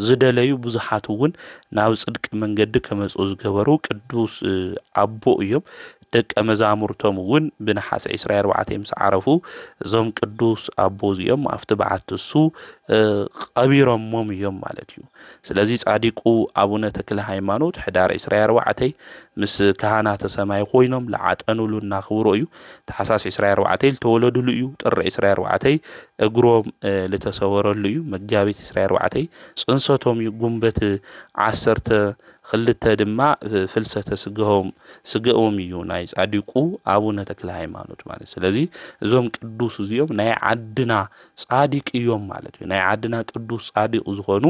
ዝደለዩ ብዙሓቱን ናው ጽድቅ መንገድ ከመጽኦ ዝገበሩ ቅዱስ አቦ እዮም ደቀ መዛሙርቶም ውን በነሐሰ 24 ይምስዓረፉ ዞም ቅዱስ አቦ ዚኦም አፍተ በዓትሱ ቀቢሮም እዮም ማለት እዩ ስለዚህ ጻዲቁ አቡነ ተክለ ሃይማኖት ሕዳር 24 ምስ ካህናተ ሰማይ ኮይኖም ለዓጠኑሉና ክብሩ እዩ ተሐሳስ 24 ተወለዱሉ እዩ ጥር 24 እግሮም ለተሰወረሉ እዩ መጋቢት 24 ጽንሰቶም ጉንበት 10 خلت دما فلسفه سغهم እዩ ናይ ጻዲቁ አቡነ ተክለ ሃይማኖት ማለት ስለዚህ እዞም ቅዱስ እዚኦም ናይ ዓድና ጻዲቅ እዮም ማለት ናይ ዓድና ቅዱስ ጻዲቅ ዝኾኑ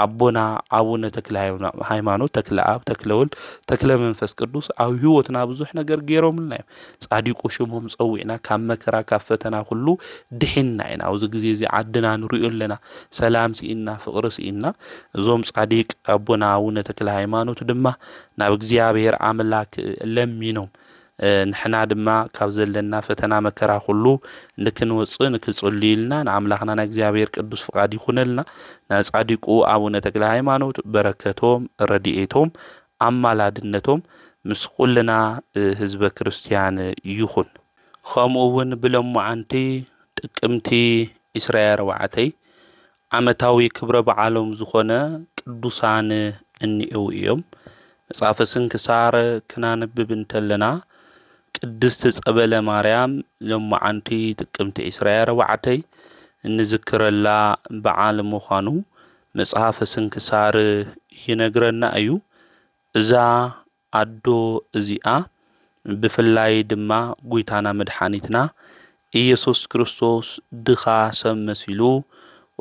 አቦና አቡነ ተክለ ሃይማኖት ተክለ አብ ተክለ ወልድ ተክለ መንፈስ ቅዱስ አው ህይወትና ብዙሕ ነገር ገይሮምልና ጻዲቁ ሽሞም ጸውዕና ካብ መከራ ካብ ፈተና ሁሉ ድሕና ኢና አውዝ ግዜ እዚ ዓድና ንሪኡለና ሰላም ሲኢና ፍቅር ሲኢና እዞም ጻዲቅ አቦና አቡነ ተክለ ሃይማኖት ድማ ናብ እግዚአብሔር አምላክ ለሚኖም ንሕና ድማ ካብ ዘለና ፈተና መከራ ሁሉ ንክንወጽ ንክጽልይልና ንአምላኽና ና እግዚአብሔር ቅዱስ ፍቃድ ይኹነልና ናጻዲቁ አቡነ ተክለ ሃይማኖት በረከቶም ረዲኤቶም አማላድነቶም ምስቁልና ህዝበ ክርስቲያን ይኹን ኸምኡውን ብለሙዓንቲ ጥቅምቲ 24 ዓመታዊ ክብረ በዓሎም ዝኾነ ቅዱሳን እንኤው እዮም መጽሐፈ ስንክሳር ክናንብብ እንተለና ቅድስት ጸበለ ማርያም ለሙዓንቲ ጥቅምቲ 24 እንዝክረላ በዓል ምዃኑ መጽሐፈ ስንክሳር ይነግረና እዩ እዛ አዶ እዚኣ ብፍላይ ድማ ጎይታና መድኃኒትና ኢየሱስ ክርስቶስ ድኻ ሰብ መሲሉ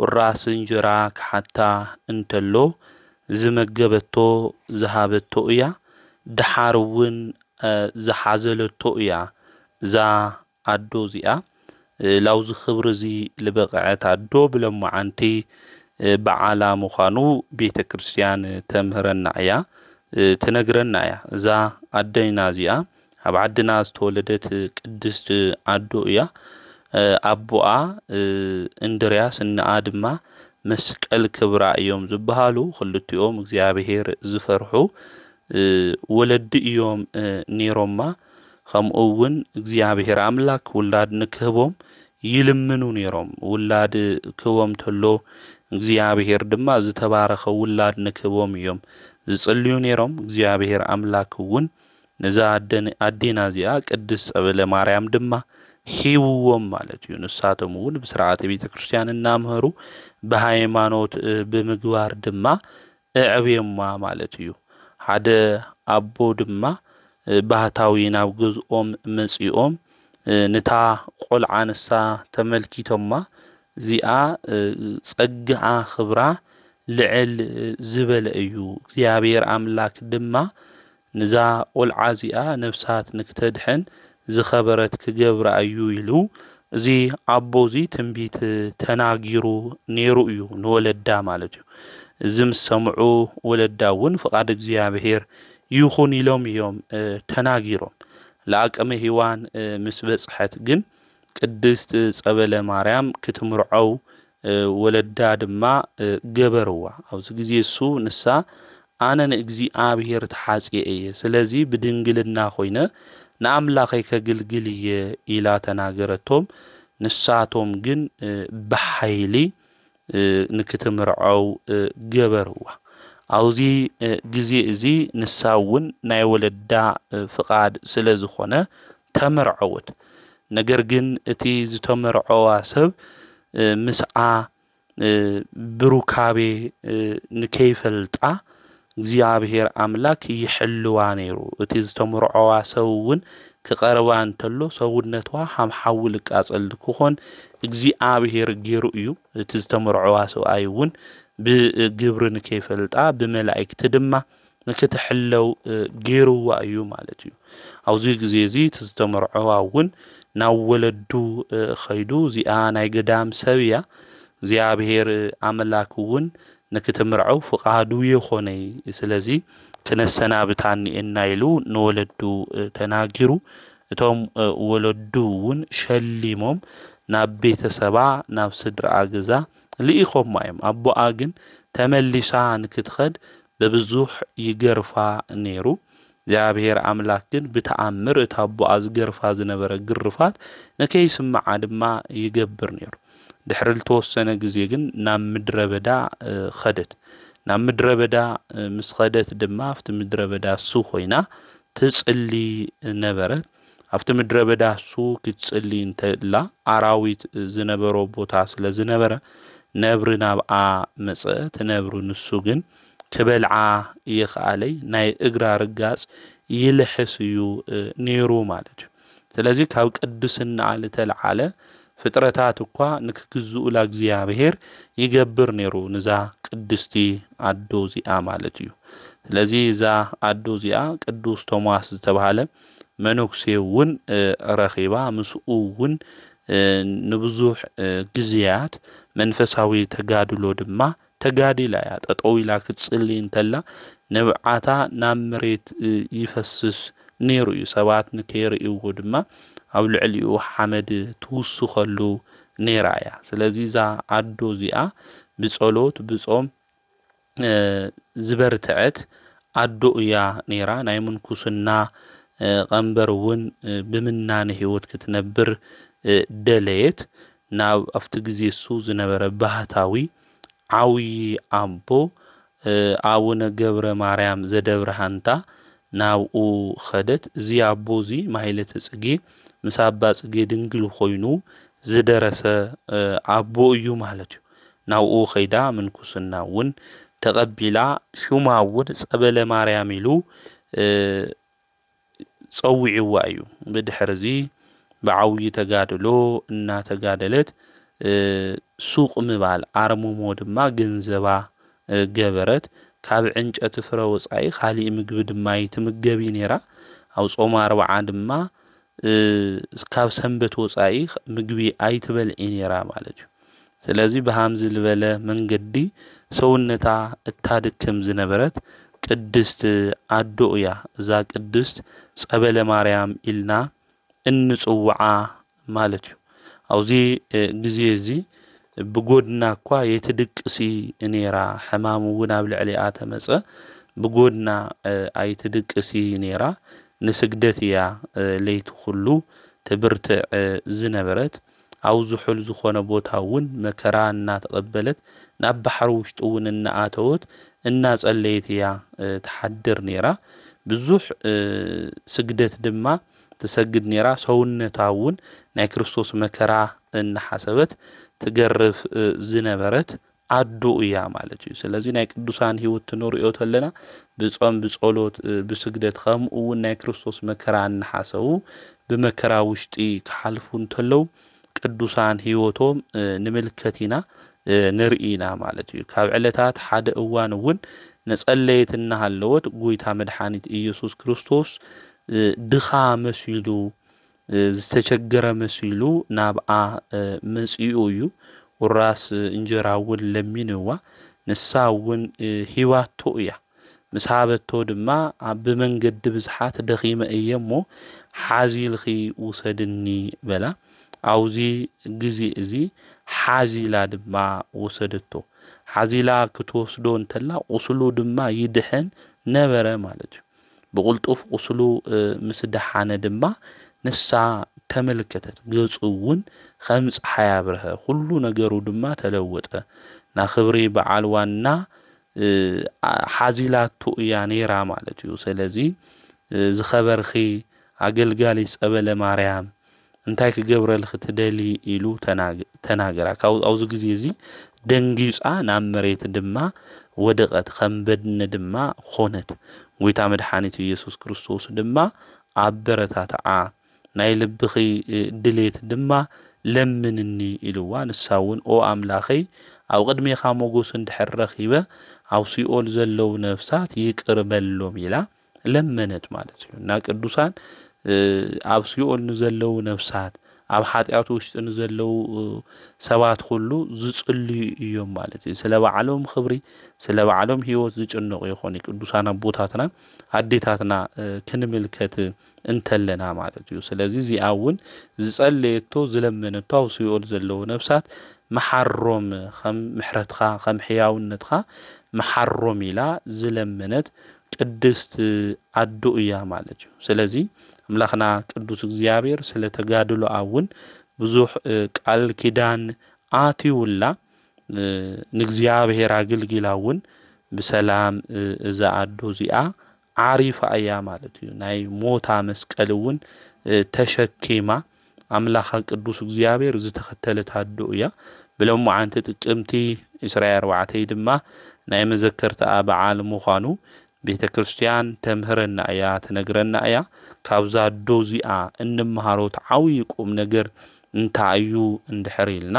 ወራስ እንጀራ ከሓታ እንተሎ ዝመገበቶ ዝሃበቶ እያ ድሓርውን ዝሓዘለቶ እያ ዛ አዶ እዚኣ ላውዝ ክብር እዚ ልበቅዐት አዶ ብለሙዓንቲ በዓላ ምዃኑ ቤተ ክርስቲያን ተምህረና እያ ትነግረና እያ እዛ አደይና እዚኣ ኣብ ዓድና ዝተወለደት ቅድስት አዶ እያ አቦኣ እንድርያስ እና ድማ መስቀል ክብራ እዮም ዝበሃሉ ክልቲኦም እግዚአብሔር ዝፈርሑ ወለድ እዮም ኔሮማ ከምኡውን እግዚአብሔር አምላክ ውላድ ንክህቦም ይልምኑ ኔሮም ውላድ ክቦም ተሎ እግዚአብሔር ድማ ዝተባረኸ ውላድ ንክህቦም እዮም ዝጽልዩ ኔሮም እግዚአብሔር አምላክውን ነዛ አዴና ዚኣ ቅድስት ጸበለ ማርያም ድማ ሂውዎም ማለት እዩ ንሳተሙውን በስርዓተ ቤተ ክርስቲያን እናምህሩ በሃይማኖት በምግባር ድማ እዕብየማ ማለት እዩ ሓደ አቦ ድማ ባህታዊ ናብ ገዝኦም መጺኦም ንታ ቆልዓንሳ ተመልኪቶማ ዚኣ ጸግዓ ክብራ ልዕል ዝበለ እዩ እግዚአብሔር አምላክ ድማ ንዛ ቆልዓ ዚኣ ነፍሳት ንክተድሕን ዝኸበረት ክገብራ እዩ ኢሉ እዚ አቦዚ ትንቢት ተናጊሩ ኔሩ እዩ ንወለዳ ማለት እዩ ዝም ሰምዑ ወለዳውን ፍቃድ እግዚአብሔር ይኹን ኢሎም እዮም ተናጊሮም ለአቅመ ሔዋን ምስ በጽሐት ግን ቅድስት ጸበለ ማርያም ክትምርዐው ወለዳ ድማ ገበርዋ አውዝ ጊዜ እሱ ንሳ አነ ንእግዚአብሔር ተሐጽየ ስለዚ ብድንግልና ኾይነ ንአምላኸይ ከግልግልየ ኢላ ተናገረቶም ንሳቶም ግን በኃይሊ ንክትምርዐው ገበርዋ አውዚ ጊዜ እዚ ንሳውን ናይ ወለዳ ፍቃድ ስለዝኾነ ተመርዐውት ነገር ግን እቲ ዝተመርዐዋ ሰብ ምስዓ ብሩካቤ ንከይፈልጣ እግዚአብሔር አምላክ ይሕልዋ ነይሩ እቲ ዝተመርዐዋ ሰውን ክቀርባ እንተሎ ሰውነቷ ሓምሓውል ቃጸል ክኾን እግዚአብሔር ገይሩ እዩ እቲ ዝተመርዐዋ ሰው አይውን ብግብርን ከይፈልጣ በመላእክት ድማ ንክትሕለው ገይሩዋ እዩ ማለት እዩ አውዚ ጊዜ እዚ ተስተመርዐዋውን ናብ ወለዱ ኸይዱ ዚኣ ናይ ገዳም ሰብያ እግዚአብሔር አምላክውን ንክትምርዐው ፍቃዱ ይኾነይ ስለዚ ክነሰናብታኒ እናይሉ ንወለዱ ተናጊሩ እቶም ወለዱውን ሸሊሞም ናብ ቤተሰባ ናብ ስድራ ገዛ ልኢኾም ማየም አቦአ ግን ተመሊሳ ንክትኸድ በብዙሕ ይገርፋ ኔሩ እግዚአብሔር አምላክ ግን በተአምር እታቦአ ዝገርፋ ዝነበረ ግርፋት ነከይስማዓ ድማ ይገብር ኔሩ ድሕሪ ተወሰነ ጊዜ ግን ናብ ምድረ በዳ ኸደት ናብ ምድረ በዳ ምስ ኸደት ድማ አፍቲ ምድረ በዳ ሱ ኾይና ትጽሊ ነበረት አፍቲ ምድረ በዳ ሱ ክትጽሊ እንተላ አራዊት ዝነበሮ ቦታ ስለ ዝነበረ ነብር ናብአ መጽአት ነብሩ ንሱ ግን ክበልዓ ይኽአለይ ናይ እግራ ርጋጽ ይልሕስ እዩ ኔሩ ማለት እዩ ስለዚ ካብ ቅድስና ለተልዓለ ፍጥረታት እኳ ንክግዝኡ ለእግዚአብሔር ይገብር ኔሩ ንዛ ቅድስቲ አዶ ዚኣ ማለት እዩ ስለዚ ዛ አዶ ዚኣ ቅዱስ ቶማስ ዝተባሃለ መነኩሴውን ረኺባ ምስኡውን ንብዙሕ ጊዜያት መንፈሳዊ ተጋድሎ ድማ ተጋዲላ ያ ጠጠዊላ ክትጽሊ እንተላ ነብዓታ ናብ መሬት ይፈስስ ኔሩ እዩ ሰባት ንከይርእይዎ ድማ ኣብ ልዕሊኡ ሓመድ ትውስኸሉ ኔራያ ስለዚ ዛ አዶ ዚኣ ብጸሎት ብጾም ዝበርትዐት አዶ እያ ኔራ ናይ ምንኩስና ቀንበርውን ብምናነ ህይወት ክትነብር ደለየት ናብ አፍቲ ጊዜ እሱ ዝነበረ ባህታዊ ዓዊ አቦ አቡነ ገብረ ማርያም ዘደብረሃንታ ናብኡ ኸደት እዚ አቦዚ ማይለተ ጽጌ ምስ አባ ጽጌ ድንግል ኾይኑ ዝደረሰ አቦ እዩ ማለት እዩ ናብኡ ኸይዳ ምንኩስናውን ተቀቢላ ሹማውን ጸበለ ማርያም ኢሉ ጸውዒዋ እዩ ብድሕርዚ بعوي تجادلو إن تجادلت سوق مبال عرمو دما جنزبا جبرت كاب عنج أتفروس أي خالي مجبد ما يتمجبي نيرا أو صوم 4 دما كاب سنبتوس أي مجبي أي تبل إنيرا مالج سلازي بهامز الولا من قدي سونتا التادكم زنبرت قدست عدويا ذا قدست صبل مريم إلنا እንጽዋዓ ማለት እዩ አውዚ ግዜዚ ብጎድና ኳ የተድቅሲ እኔራ ሕማሙውን ኣብ ልዕሊኣ ተመጸ بجودنا أيتدقسي نيرا نسجدتيا ليت خلو تبرت زنبرت أو زحل زخونة بوتاون مكران تقبلت ناب بحر وشتون النآتوت الناس الليتيا تحدر نيرا بزح سجدت دما تسجد نيرا سون تاون ناي كريستوس مكرا النحسبت تقرف زنبرت عدو إياه مالتي سلازي ناي قدوسان هيوت تنوريو تلنا بصوم بصولوت بسجدت خم وناي كريستوس مكرا النحسو بمكرا وشتي كحلفون تلو قدوسان هيوتهم نملكتنا نرئينا مالتي كاب علتات حد اوان ون نصليتنا هالوت غويتا مدحانيت ኢየሱስ ክርስቶስ ድኻ መስይሉ ዝተቸገረ መስይሉ ናብኣ መጽኡ እዩ ወራስ እንጀራውን ለሚንዋ ንሳውን ህይዋቱ እያ مسحابتو دما بمنجد بزحات دخيمة ايامو حازيلخ وسدني بلا عاوزي جزي ازي حازيلا دما وسدتو حازيلا كتوسدو انتلا قصلو دما يدحن نبرا مالجو بقولتوف قصلو مسدحانه دما نسا تملكتت قصوون 5 حيابرها كلو نجرو دما تلوطه نا خبري بعالوانا حازيلاتو يانيرا مالتيو سلازي زخبرخي አገልጋሊ ጸበለ ማርያም እንታይ ከገብረልህ ተደሊ ኢሉ ተናገራ አውዝ ጊዜ እዚ ደንጊጻ ናብ መሬት ድማ ወደቀት ከምበድነ ድማ ኾነት ጎይታ መድኃኒት ኢየሱስ ክርስቶስ ድማ አበረታታ ናይ ልብኺ ድሌት ድማ ለምንኒ ኢሉዋ ንሳውን ኦ አምላኺ አው ቅድሜኻ ሞጎስ እንድሕረኺበ አው ሲኦል ዘለው ነፍሳት ይቅርበሎም ኢላ ለመነት ማለት ነው እና ቅዱሳን አብ ሲኦል ዘለው ነፍሳት አብ ኃጢአቱ ውስጥ ዘለው ሰባት ሁሉ ዝጽልዩ እዮም ማለት ነው ስለባዓሎም ኽብሪ ስለባዓሎም ህይወት ዝጭነቁ ይኾን ቅዱሳን አቦታትና አዴታትና ክንምልከት እንተለና ማለት ነው ስለዚህ ዚአውን ዝጸለየቶ ዝለመነቶ አብ ሲኦል ዘለው ነፍሳት محرم خم محرتخا خم حياونتخا محرم إلى زلمنت قدست عدويا مالجو سلازي املاخنا قدوس እግዚአብሔር ስለተጋድሎ አውን ብዙህ ቃል ኪዳን አቲውላ ንግዚአብሔር አገልግላውን በሰላም እዛ አዶዚአ አሪፍ አያ ማለት ነው ናይ ሞታ መስቀልውን ተሸኪማ አምላኽ ቅዱስ እግዚአብሔር ዝተከተለት አዶያ ብሎም አንተ ጥቅምቲ እስራኤል ወዓተይ ድማ ናይ መዘከርታ በዓል ምዃኑ ቤተክርስቲያን ተምህረና ያ ተነግረና ያ ካብዛ ዶዚአ እንመሃሮት ዓውይቁም ነገር እንታዩ እንድሕሪልና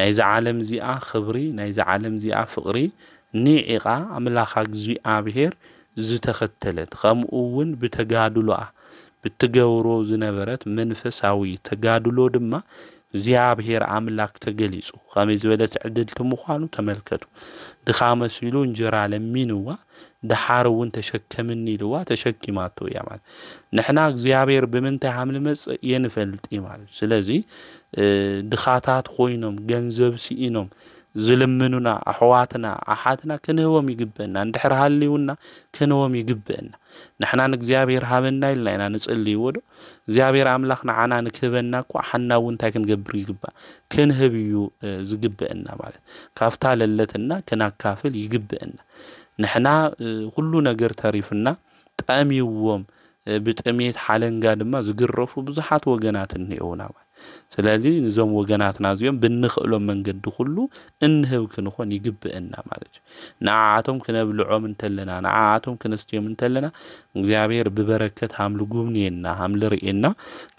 ናይ ዘዓለም ዚአ ኽብሪ ናይ ዘዓለም ዚአ ፍቅሪ ኒዒቃ አምላኽ እግዚአብሔር ዝተከተለት ከምኡውን በተጋድሎአ بتجاورو زنبرت منفساوي تجادلو دما እግዚአብሔር አምላክ ተገሊጹ خامز ولت عدلت مخانو ተመልከቱ ድኻመስ ይሉ እንጀራ ለሚንዋ ደሐሩን ተሸከምኒ ልዋ ተሸኪማቶ ያማል ነህና እግዚአብሔር በመንታይ ሐምል መጽ የንፈልጥ ይማል ስለዚህ ድኻታት ኾይኖም ገንዘብ ሲኢኖም ዝልምኑና አህዋትና አሐትና ከነወም ይግበና እንደሕራሃሊውና ከነወም ይግበና نحنا እግዚአብሔር ሀበና ይላይና ንጽልይ ወዶ እግዚአብሔር አምላኽና አና ንክበና እኮ ሐናውን ታከን ገብር ይግባ ከንህብዩ ዝግበና ማለት ካፍታ ለለትና ከናካፍል ይግበና نحنا ሁሉ ነገር ተሪፍና ጣሚውም በጥሜት ሐለንጋ ድማ ዝግረፉ ብዙሃት ወገናት እንየውና ስለዚህ ንዞም ወገናትና ዚዮም ብንኽሎም መንገድ ሁሉ እንህብ ክንኾን ይግበና ማለት ናዓቶም ከነብልዖም እንተለና ናዓቶም ከነስቲዮም እንተለና እግዚአብሔር በበረከት ሐምል ጉብኒና ሐምል ርኢና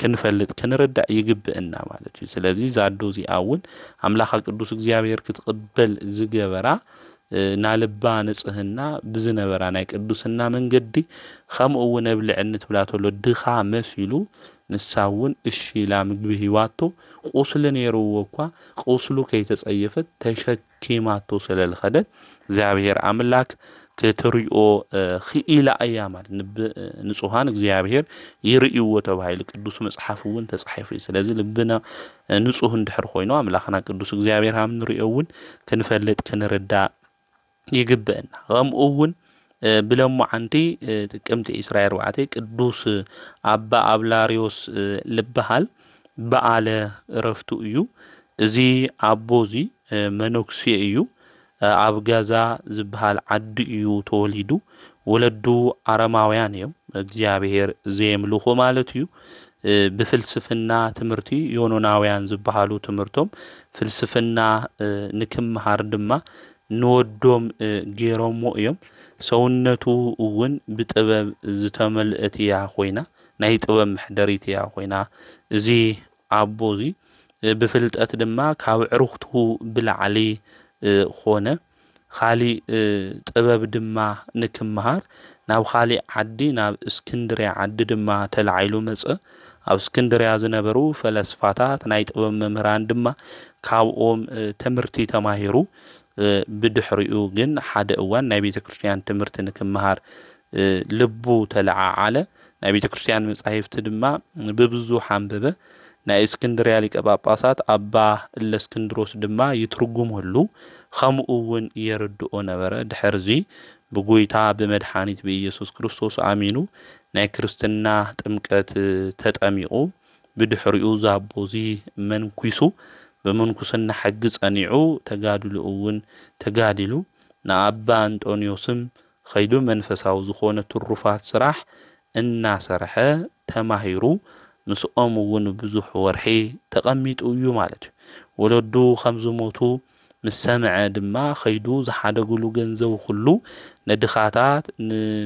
ከንፈልጥ ከንረዳ ይግበና ማለት ስለዚህ ዛዶ ዚአውን አምላኽ ቅዱስ እግዚአብሔር ክትቀበል ዝገበራ ናልባ ንጽህና ብዝነበራ ናይ ቅዱስና መንገዲ ከምኡ ነብልዕነት ብላተሎ ድኻ መስይሉ ንሳውን እሺ ላምግብ ህይዋቶ ቁስል ነይሩወኳ ቁስሉ ከይተጸየፈት ተሸኪማቶ ስለልኸደ እግዚአብሔር አምላክ ተትሪኦ ኺኢላ አያማል ንጹሃን እግዚአብሔር ይርኢዎ ተባይል ቅዱስ መጽሐፍውን ተጻሕፈ ስለዚህ ልብና ንጹህ እንድሕር ኾይኖ አምላኽና ቅዱስ እግዚአብሔር ሃም ንርኢውን ክንፈልጥ ክንረዳ ይግበና ከምኡውን بلمو عندي تقمت إسرائيل وعتي قدوس أبا أبلاريوس لبهال بقالة رفتو إيو زي أبوزي منوكسي إيو أبغازا زبهال عد إيو توليدو ولدو أرماويان يوم እግዚአብሔር ዘምልኹ ማለት እዩ بفلسفنا تمرتي يونوناويان زبهالو تمرتم فلسفنا نكمهار دما نودوم غيرومو يوم سونتو ون بطبب زتملئتيا خوينا ناي طبب محدريتيا خوينا زي ابوزي بفلطت دما كاب عرختو بلعلي خونه خالي طبب دما نكمهار ناو خالي عدي ناو اسكندريا عدي دما تلعيلو مص أو اسكندريا زنبرو فلسفاتات ناي طبب ممران دما كابኦም تمرتي تماهيرو بدحريو جن حدا أوان نبي تكريستيان تمرتن كمهار لبو تلعى نبي تكريستيان مصحف تدما ببزو حنببه نا اسكندريا ليك باباسات أبا الاسكندروس دما يترجم هلو خمؤون يردو نبره دحرزي بقويتا بمدحانيت بيسوس كريستوس آمينو نا كريستنا تمكت تتأميقو بدحريو زابوزي من كويسو بمنكسن حجز أنيعو تجادلو أون تجادلو نعبا أنطونيوسم خيدو منفساو زخونة الرفات سراح إنا سرحة تماهيرو مسؤوم ون بزوح ورحي تقميت أيو مالتو ولدو 5 موتو مسامع دما خيدو زحادقلو جنزو خلو ندخاتات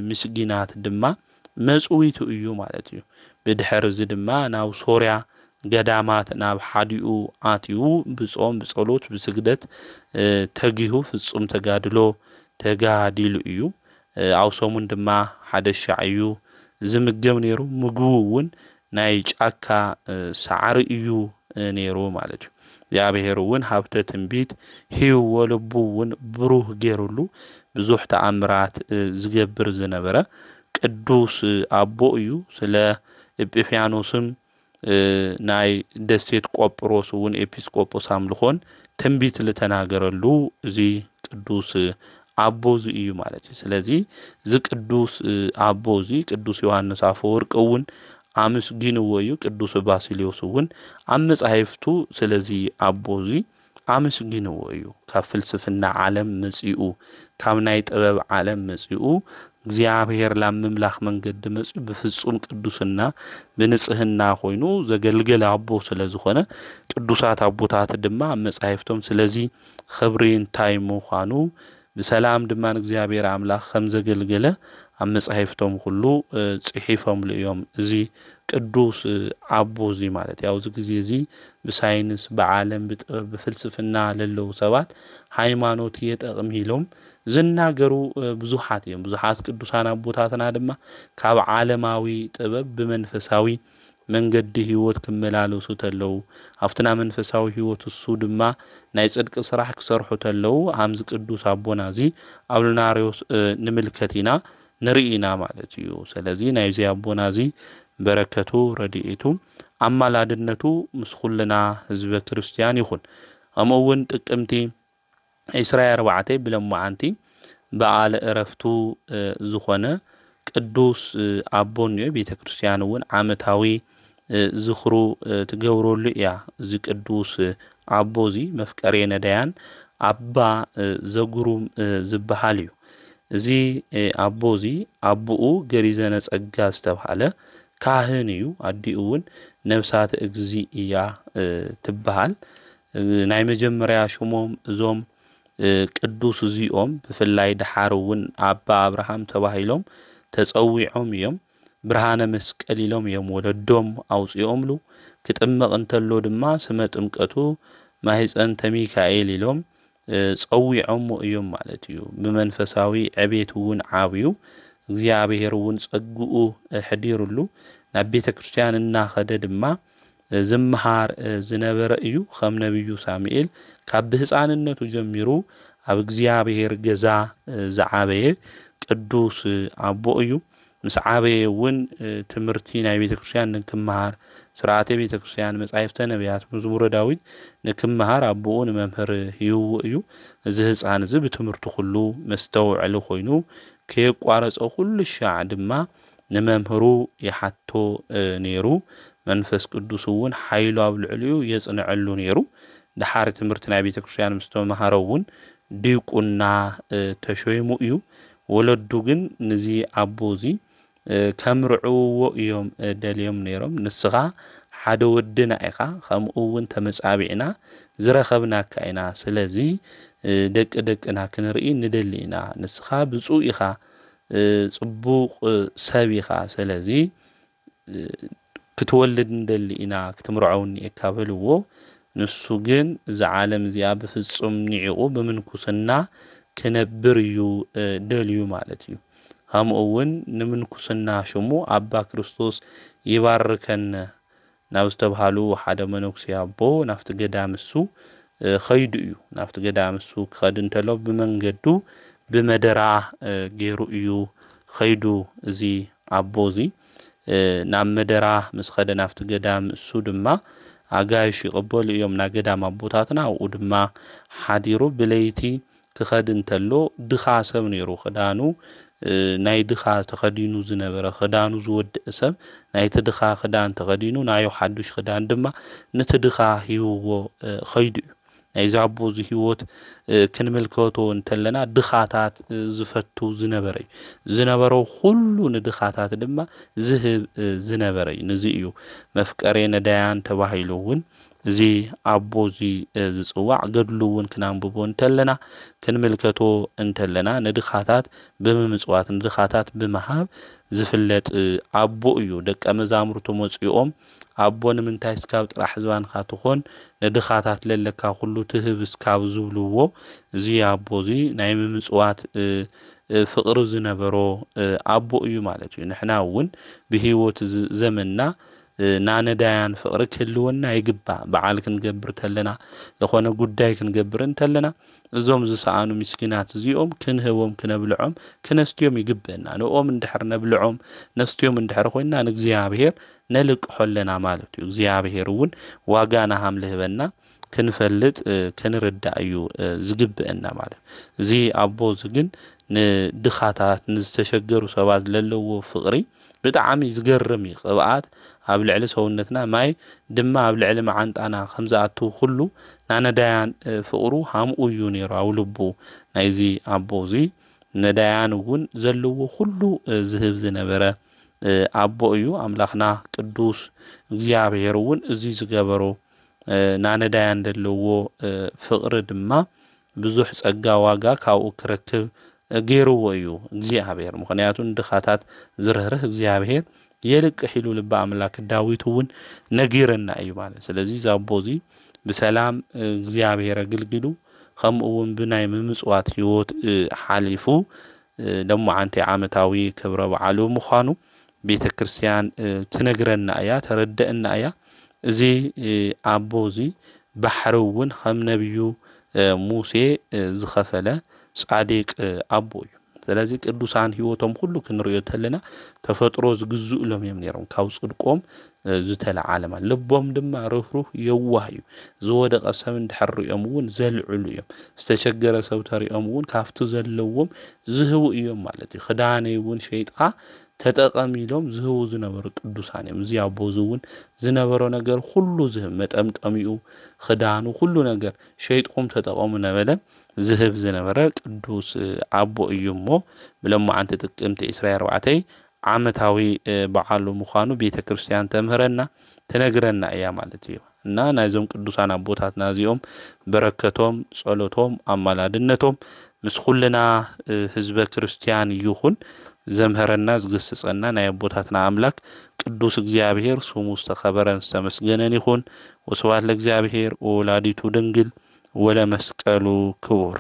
مسجينات دما مسؤويتو أيو مالتو بدحر دما ناو سوريا قدامات ناب حاديو آتيو بصوم بصولوت بسجدت تجيهو في الصوم تجادلو إيو عوصومن دما حدا الشعيو زمجم نيرو مجوون نايج أكا سعر إيو نيرو مالتو يا بهيروون هابتة تنبيت هيو ولبوون بروه جيرولو بزوح تأمرات زجبر زنبرة قدوس أبو إيو سلا إبفيانوسم ناي دسيت قوبروس ون إبسكوبوس عملخون تنبيت لتناغرلو زي قدوس أبوزي إيو مالتي سلازي زي قدوس أبوزي قدوس يوحنس أفورق ون عمس جينوويو قدوس باسيليوس ون عمس عيفتو سلازي أبوزي عمس جينوويو كفلسفنا عالم مسيئو كامناي طبب عالم مسيئو እግዚአብሔር ላምምላኽ መንገድ መጽ በፍጹም ቅዱስና በንጽህና ሆይኑ ዘገልገለ አቦ ስለዝኾነ ቅዱሳት አቦታት ድማ መጻሕፍቶም ስለዚ ኽብሪን ታይሙ ኻኑ በሰላም ድማ እግዚአብሔር አምላኽ ከም ዘገልገለ አመጻሕፍቶም ሁሉ ጽሒፎም ለዮም እዚ ቅዱስ አቦዚ ማለት ያው ዝግዜ እዚ በሳይንስ በዓለም በፍልስፍና ለለው ሰባት ሃይማኖት የጠቅም ሂሎም ዝናገሩ ብዙሓት እዮም ብዙሓት ቅዱሳን አቦታትና ድማ ካብ ዓለማዊ ጥበብ በመንፈሳዊ መንገድ ህይወት ከመላለሱ ተለው አፍትና መንፈሳዊ ህይወት እሱ ድማ ናይ ጽድቅ ስራሕ ክሰርሑ ተለው አምዝ ቅዱስ አቦናዚ አብልናሪዮስ ንምልከቲና ንርኢና ማለት እዩ ስለዚህ ናይዚ አቦናዚ በረከቱ ረድኤቱ አማላድነቱ ምስኹልና ህዝበ ክርስቲያን ይኹን አመውን ጥቅምቲ إسرائيل 4 بلمعانتي بقال رفتو زخونة قدوس أبونيو بيت كريستيانون عامتاوي زخرو تجورو ليا زي قدوس أبوزي مفكرين ديان أبا زغروم زبحاليو زي أبوزي أبوو غريزنس أجاز تبحاله كاهنيو أديون نفسات إجزي إيا تبحال ناي مجمريا شموم زوم ቅዱስ ዚኦም በፈላይ ደሓሩውን አባ አብርሃም ተባሂሎም ተጸዊዖም እዮም ብርሃነ መስቀል ኢሎም እዮም ወለዶም አውጽዮምሉ ክጥምቅ እንተሎ ድማ ስመ ጥምቀቱ ማህፀን ተሚካኤል ኢሎም ጸዊዖም እዮም ማለት እዩ በመንፈሳዊ ዕቤቱውን ዓብዩ እግዚአብሔርውን ጸግኡ ሕዲሩሉ ናብ ቤተ ክርስቲያንና ኸደ ድማ زمهار زنبر ايو خم نبيو سامئيل كاب بحصاننتو جميرو اب እግዚአብሔር ገዛ زعابيه قدوس ابو ايو مسعابيون تمرتي ناي بيت كريستيان نكمهار سرعات بيت كريستيان مصايفته نبيات مزمور داوود نكمهار ابوون ممهر يو زهز عن زب تمرتو كله مستوعل خوينو كي قارص كل الشع دما نممهرو يحتو نيرو منفس قدوس ون حيلو ابلعليو يصنعلو نيرو دحار تمرتنا بيت كريستيان مستومهارون ديقنا تشويمو يو ولدو ግን نزي አቦዚ ከምርዑዎ እዮም ደልዮም ነይሮም ንስኻ ሓደ ወድና ኢኻ ከምኡውን ተመጻቢዕና ዝረኸብና ካይና ስለዚ ደቅና ክንርኢ ንደሊና ንስኻ ብፁዕ ኢኻ ጽቡቕ ሰብ ኢኻ ስለዚ ክትወልድ ንደሊና ክትምርዖውን ይካበልዎ ንሱ ግን ዘዓለም እዚኣ ብፍጹም ንዕቑ ብምንኩስና كنبر يو دليو مالتيو هم أون نمنكسنا شمو أبا كريستوس يباركن ناوستبهالو حدا منوكسي أبو نافت قدام السو خيدو نافت قدام السو خدن تلو بمنجدو بمدرع غيرو يو خيدو زي أبوزي نام مدرع مسخد نافت قدام السو دما أغايش يقبل يوم نا قدام أبوتاتنا ودما حديرو بليتي تخدن تلو دخا سب نيرو خدانو ناي دخا تخدينو زنبره خدانو زود اسب ناي تدخا خدان تخدينو نايو حدش خدان دما نتدخا هيو خيدو ناي زابو زهيوت كنملكوتو انتلنا دخاتات زفتو زنبرو كلو ندخاتات دما زهب زنبري نزيو مفكرين ديان تباهيلوون زي أبوزي زصواع قدلون كنانببو انتلنا كنملكتو انتلنا ندخاتات بممصوات ندخاتات بمهاب زفلت أبو يو دك أمزامرتو مصيوم أبون من تايسكاب راح زوان خاتخون ندخاتات للكا كلو تهب سكاب زولوو زي أبوزي نايم ممصوات فقر زنبرو أبو يو مالتو نحناون بهيوت زمننا نانا دايان فقر كلونا يقبع بعال كنقبر تلنا لخوانا قداي كنقبر تلنا زوم زسعانو مسكينات زيوم كنهوم كنبلعوم كنستيوم يقبعنا نوم اندحر نبلعوم نستيوم اندحر خوينا نقزيابهير نلق حلنا مالتو يقزيابهيرون واقانا هم لهبنا كنفلت كنردأيو زقبعنا مالت زي أبو زقن ندخاتات نستشجرو سواز للو فقري بتعامي زقرمي قبعات قبل على سونتنا ماي دم قبل على معنت أنا خمسة أتو خلو نانا ديان فقرو هم أيوني راولبو نايزي أبوزي نديان وون زلو خلو زهب زنبرة أبو أيو أملاخنا قدوس زيابيرون زي زقبرو نانا ديان دلو فقر دما بزوح سقا واقا كاو كركب غيرو ويو زيابير مخنياتون دخاتات زرهره زيابير يلق حلو لبا أملاك داويتون نغيرنا أيو ماله سلازي زابوزي بسلام زيابير قلقلو خمقون بناي ممسوات يوت حاليفو دمو عانتي عامتاوي كبرا وعالو مخانو بيت كريستيان تنغرنا أيا تردئنا أيا زي أبوزي بحرون خم نبيو موسى زخفله صادق أبوي ስለዚህ ቅዱሳን ህይወቶም ሁሉ ክንሪዮ ተለና ተፈጥሮ ዝግዙ ሎም የምነሮም ካብ ጽድቆም ዝተለዓለማ ልቦም ድማ ሩህሩህ የዋህዩ ዝወደቀ ሰብ እንድሕርዮም እውን ዘልዕሉ እዮም ዝተቸገረ ሰብ ተሪኦም እውን ካፍቱ ዘለዎም ዝህቡ እዮም ማለት እዩ ክዳነይ እውን ሸይጥካ ተጠቀሚሎም ዝህቡ ዝነበሩ ቅዱሳን እዮም እዚ አቦዙውን ዝነበሮ ነገር ሁሉ ዝህብ መጠምጠሚኡ ክዳኑ ሁሉ ነገር ሸይጥኩም ተጠቀሙ ነበለ ዝህብ ዝነበረ ቅዱስ አቦ እዩሞ ብለሞ አንተ ጥቅምት እስራኤል ወዓተይ ዓመታዊ በዓሉ ምዃኑ ቤተ ክርስቲያን ተምህረና ተነግረና እያ ማለት እዩ እና ናይዞም ቅዱሳን አቦታትና እዚኦም በረከቶም ጸሎቶም አማላድነቶም ምስኹልና ህዝበ ክርስቲያን ይሁን ዘምህረና ዝግስጸና ናይ አቦታትና አምላክ ቅዱስ እግዚአብሔር ስሙ ተከበረን ተመስገነን ይሁን ወስብሐት ለእግዚአብሔር ወላዲቱ ድንግል ወለመስቀሉ ክቡር